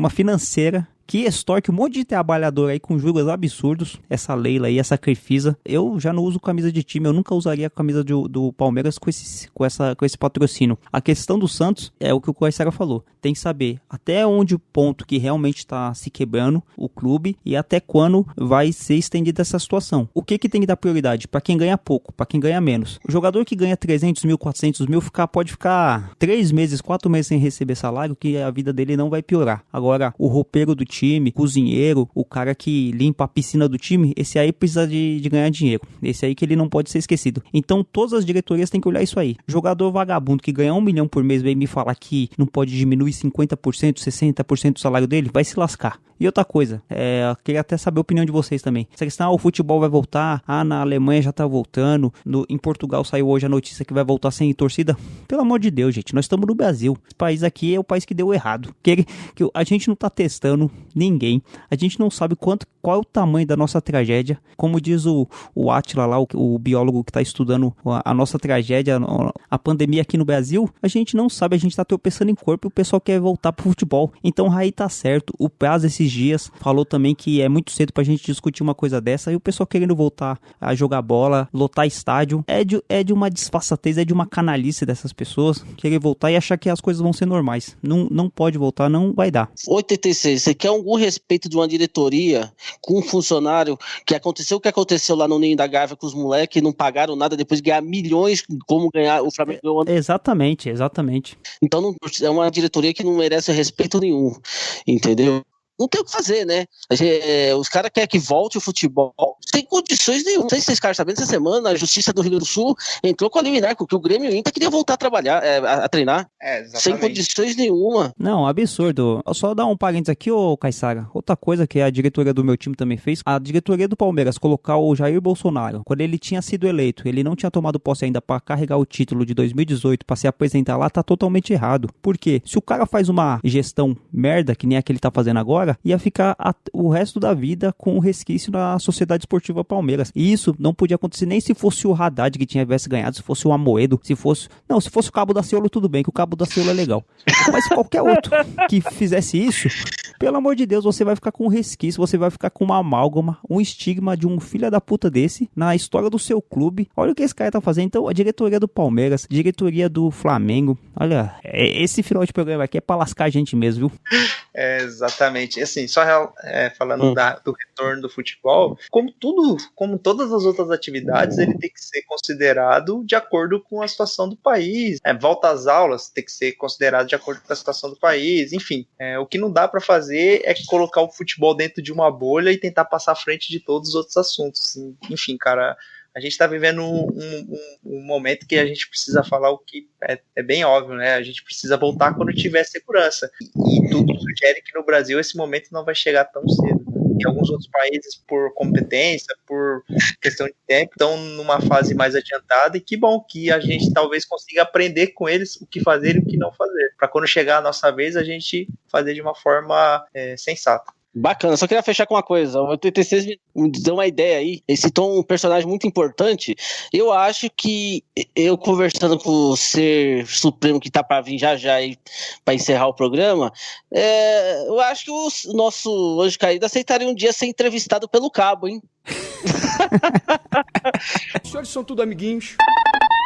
[SPEAKER 2] financeira que extorque um monte de trabalhador aí com juros absurdos. Essa Leila aí, essa Crefisa. Eu já não uso camisa de time, eu nunca usaria a camisa do Palmeiras com esse patrocínio. A questão do Santos é o que o Caissara falou. Tem que saber até onde o ponto que realmente está se quebrando o clube e até quando vai ser estendida essa situação. O que tem que dar prioridade? Para quem ganha pouco, para quem ganha menos. O jogador que ganha 300 mil, 400 mil, pode ficar 3 meses, 4 meses sem receber salário, que a vida dele não vai piorar. Agora, o roupeiro do time, cozinheiro, o cara que limpa a piscina do time, esse aí precisa de ganhar dinheiro. Esse aí que ele não pode ser esquecido. Então todas as diretorias têm que olhar isso aí. Jogador vagabundo que ganha 1 milhão por mês vem me falar que não pode diminuir 50%, 60% do salário dele, vai se lascar. E outra coisa, eu queria até saber a opinião de vocês também. Essa questão, o futebol vai voltar, na Alemanha já tá voltando, em Portugal saiu hoje a notícia que vai voltar sem torcida. Pelo amor de Deus, gente, nós estamos no Brasil. Esse país aqui é o país que deu errado. Que a gente não tá testando ninguém. A gente não sabe qual é o tamanho da nossa tragédia. Como diz o Átila lá, o biólogo que tá estudando a nossa tragédia, a pandemia aqui no Brasil, a gente não sabe, a gente tá tropeçando em corpo e o pessoal quer voltar pro futebol. Então, Raí tá certo, o prazo esses esses dias, falou também que é muito cedo pra gente discutir uma coisa dessa, e o pessoal querendo voltar a jogar bola, lotar estádio, é de uma disfarçatez, é de uma canalice dessas pessoas, querer voltar e achar que as coisas vão ser normais. Não pode voltar, não vai dar.
[SPEAKER 3] 86, você quer algum respeito de uma diretoria com um funcionário que aconteceu o que aconteceu lá no Ninho da Gávea com os moleques, não pagaram nada depois de ganhar milhões, como ganhar o Flamengo ganhou.
[SPEAKER 2] Exatamente.
[SPEAKER 3] Então é uma diretoria que não merece respeito nenhum, entendeu? Não tem o que fazer, né? Os caras querem que volte o futebol sem condições nenhuma. Não sei se vocês caras sabendo, essa semana a Justiça do Rio Grande do Sul entrou com a liminar, porque o Grêmio e o Inter queria voltar a trabalhar, a treinar, sem condições nenhuma.
[SPEAKER 2] Não, absurdo. Só dar um parênteses aqui, ô Caissara. Outra coisa que a diretoria do meu time também fez, a diretoria do Palmeiras colocar o Jair Bolsonaro, quando ele tinha sido eleito, ele não tinha tomado posse ainda para carregar o título de 2018 para se apresentar lá, tá totalmente errado. Por quê? Se o cara faz uma gestão merda, que nem a que ele tá fazendo agora, ia ficar o resto da vida com o resquício na Sociedade Esportiva Palmeiras. E isso não podia acontecer nem se fosse o Haddad que tivesse ganhado, se fosse o Amoedo, se fosse o Cabo da Ciolo, tudo bem, que o Cabo da Ciolo é legal. Mas qualquer outro que fizesse isso, pelo amor de Deus, você vai ficar com um resquício, você vai ficar com uma amálgama, um estigma de um filho da puta desse na história do seu clube. Olha o que esse cara tá fazendo. Então, a diretoria do Palmeiras, diretoria do Flamengo, olha, esse final de programa aqui é pra lascar a gente mesmo, viu?
[SPEAKER 1] Exatamente. Assim, só falando do retorno do futebol, como todas as outras atividades, ele tem que ser considerado de acordo com a situação do país. Volta às aulas tem que ser considerado de acordo com a situação do país. Enfim, o que não dá para fazer é colocar o futebol dentro de uma bolha e tentar passar à frente de todos os outros assuntos. Enfim, cara, a gente está vivendo um momento que a gente precisa falar o que é bem óbvio, né? A gente precisa voltar quando tiver segurança. E tudo sugere que no Brasil esse momento não vai chegar tão cedo. Em alguns outros países, por competência, por questão de tempo, estão numa fase mais adiantada, e que bom que a gente talvez consiga aprender com eles o que fazer e o que não fazer, para quando chegar a nossa vez, a gente fazer de uma forma sensata.
[SPEAKER 3] Bacana, só queria fechar com uma coisa. O 86 me deu uma ideia aí. Ele citou um personagem muito importante. Eu acho que eu conversando com o Ser Supremo que tá para vir já aí para encerrar o programa, eu acho que o nosso Anjo Caído aceitaria um dia ser entrevistado pelo Cabo, hein?
[SPEAKER 9] Os senhores são tudo amiguinhos.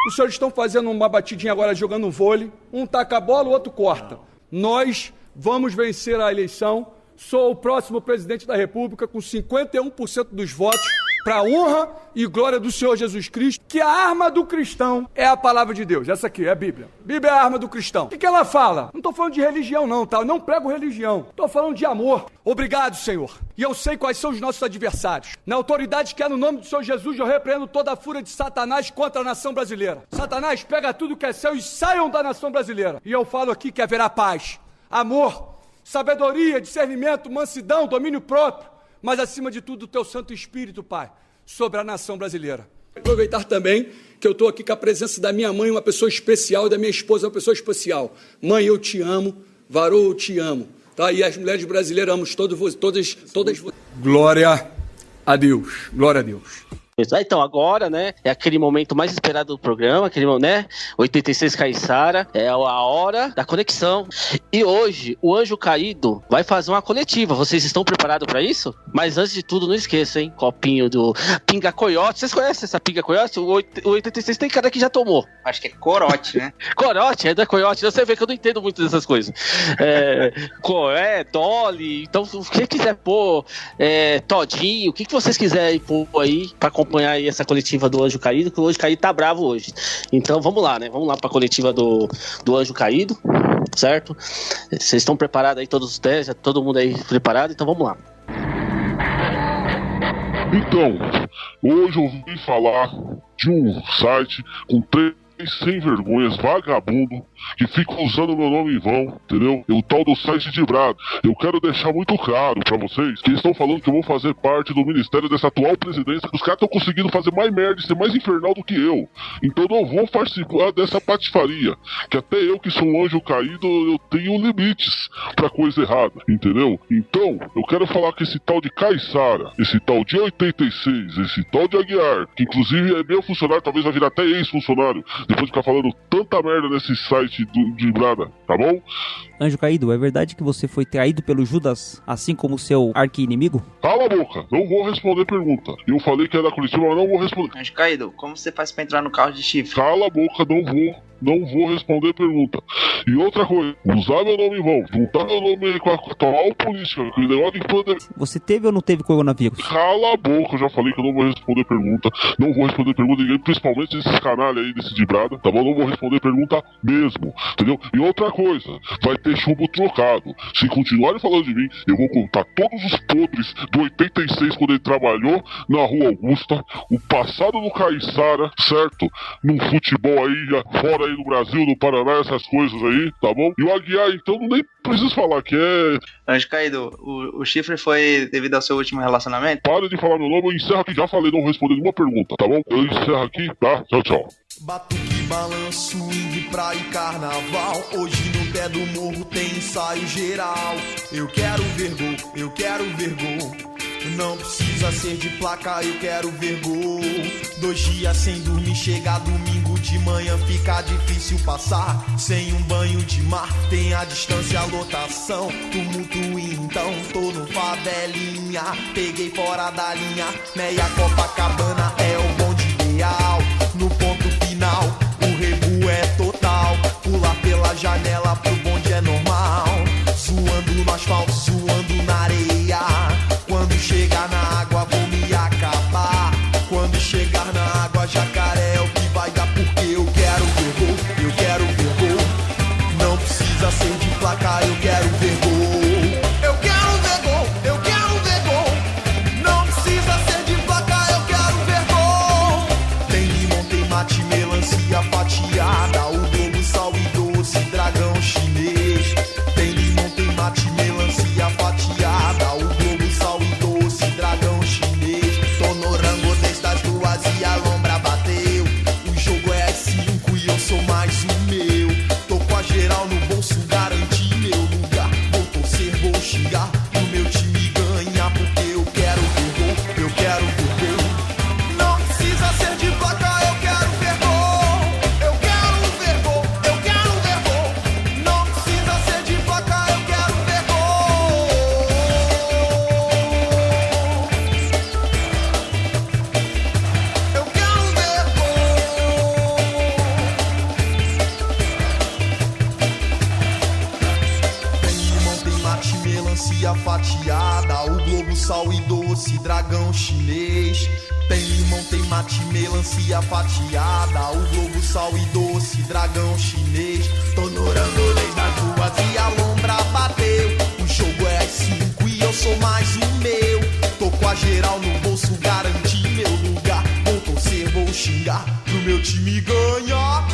[SPEAKER 9] Os senhores estão fazendo uma batidinha agora, jogando um vôlei. Um taca a bola, o outro corta. Nós vamos vencer a eleição. Sou o próximo presidente da República com 51% dos votos, para a honra e glória do Senhor Jesus Cristo, que a arma do cristão é a palavra de Deus. Essa aqui é a Bíblia. Bíblia é a arma do cristão. O que ela fala? Não estou falando de religião não, tá? Eu não prego religião. Estou falando de amor. Obrigado, Senhor. E eu sei quais são os nossos adversários. Na autoridade que é no nome do Senhor Jesus, eu repreendo toda a fúria de Satanás contra a nação brasileira. Satanás, pega tudo que é seu e saiam da nação brasileira. E eu falo aqui que haverá paz, amor, sabedoria, discernimento, mansidão, domínio próprio, mas acima de tudo o teu Santo Espírito, Pai, sobre a nação brasileira. Aproveitar também que eu estou aqui com a presença da minha mãe, uma pessoa especial, e da minha esposa, uma pessoa especial. Mãe, eu te amo. Varô, eu te amo. Tá? E as mulheres brasileiras, amamos todas. Glória a Deus. Glória a Deus.
[SPEAKER 3] Então, agora, né, é aquele momento mais esperado do programa, 86 Caissara, é a hora da conexão. E hoje, o Anjo Caído vai fazer uma coletiva. Vocês estão preparados para isso? Mas antes de tudo, não esqueça, hein, copinho do Pinga Coyote. Vocês conhecem essa Pinga Coyote? O 86 tem cara que já tomou.
[SPEAKER 1] Acho que é corote, né?
[SPEAKER 3] Corote, é da Coyote. Você vê que eu não entendo muito dessas coisas. Dolly, então, o que quiser pôr, todinho, o que vocês quiserem pôr aí para acompanhar aí essa coletiva do Anjo Caído, que o Anjo Caído tá bravo hoje. Então vamos lá, né? Vamos lá pra coletiva do Anjo Caído, certo? Vocês estão preparados aí, todos os testes, todo mundo aí preparado? Então vamos lá.
[SPEAKER 10] Então, hoje eu vim falar de um site com 3 sem vergonhas, vagabundo, que ficam usando meu nome em vão, entendeu? O tal do site de Brado. Eu quero deixar muito claro pra vocês que eles estão falando que eu vou fazer parte do ministério dessa atual presidência, que os caras estão conseguindo fazer mais merda e ser mais infernal do que eu. Então eu não vou participar dessa patifaria, que até eu que sou um anjo caído, eu tenho limites pra coisa errada, entendeu? Então, eu quero falar que esse tal de Caissara, esse tal de 86, esse tal de Aguiar, que inclusive é meu funcionário, talvez vai virar até ex-funcionário depois de ficar falando tanta merda nesse site de Brada, tá bom?
[SPEAKER 2] Anjo Caído, é verdade que você foi traído pelo Judas, assim como seu arqui-inimigo?
[SPEAKER 10] Cala a boca, não vou responder pergunta. Eu falei que é da Curitiba, mas não vou responder.
[SPEAKER 1] Anjo Caído, como você faz pra entrar no carro de chifre?
[SPEAKER 10] Cala a boca, não vou responder pergunta. E outra coisa, usar meu nome em vão, juntar meu nome aí com a atual política, com o negócio de pandemia.
[SPEAKER 2] Você teve ou não teve coronavírus?
[SPEAKER 10] Cala a boca, eu já falei que eu não vou responder pergunta. Não vou responder pergunta ninguém, principalmente esses canalhas aí desse de Brada, tá bom? Não vou responder pergunta mesmo, entendeu? E outra coisa, vai ter chumbo trocado. Se continuarem falando de mim, eu vou contar todos os podres do 86 quando ele trabalhou na Rua Augusta, o passado do Caiçara, certo? Num futebol aí, fora aí no Brasil, no Paraná, essas coisas aí, tá bom? E o Aguiar, então, nem preciso falar que é...
[SPEAKER 1] Anjo Caído, o chifre foi devido ao seu último relacionamento?
[SPEAKER 10] Para de falar meu nome, eu encerro aqui, já falei, não vou responder nenhuma pergunta, tá bom? Eu encerro aqui, tá? Tchau, tchau.
[SPEAKER 11] Batuque, balanço, swing, praia e carnaval. Hoje no pé do morro tem ensaio geral. Eu quero ver gol, eu quero ver gol. Não precisa ser de placa, eu quero ver gol. 2 dias sem dormir, chega domingo de manhã, fica difícil passar. Sem um banho de mar, tem a distância, a lotação. Tumulto então, tô no favelinha. Peguei fora da linha, meia Copacabana é o bonde ideal. No ponto final, o rebu é total. Pular pela janela pro bonde é normal. Zoando no asfalto, zoando na areia. Quando chegar na água vou me acabar. Quando chegar na água, jacaré é o que vai dar. Porque eu quero ver gol, eu quero ver gol. Não precisa ser de placa, eu quero ver gol. Eu quero ver gol, eu quero ver gol. Não precisa ser de placa, eu quero ver gol. Tem limão, tem mate, melancia fatiada. O globo, sal e doce, dragão chinês. Tem limão, tem mate, melancia fatiada. O globo, sal e doce, dragão chinês. Tô no rango desde as 2 e a lombra bateu. O jogo é 5 e eu sou mais um meu. Tô com a geral no bolso, garanti meu lugar. Vou torcer, vou xingar pro meu time ganhar. Porque eu quero ver gol, eu quero ver gol. Não precisa ser de placa, eu quero ver gol. Eu quero ver gol, eu quero ver gol. Não precisa ser de placa, eu quero ver gol. Eu quero ver gol. Tem limão, tem mate, melancia fatiada. O globo, sal e doce, dragão chinês. Tem limão, tem mate, melancia fatiada. O globo, sal e doce, dragão chinês. Tô no rangolês das 2 e a lombra bateu. O jogo é 5 e eu sou mais um meu. Tô com a geral no bolso, garanti meu lugar. Vou torcer, vou xingar pro meu time ganhar.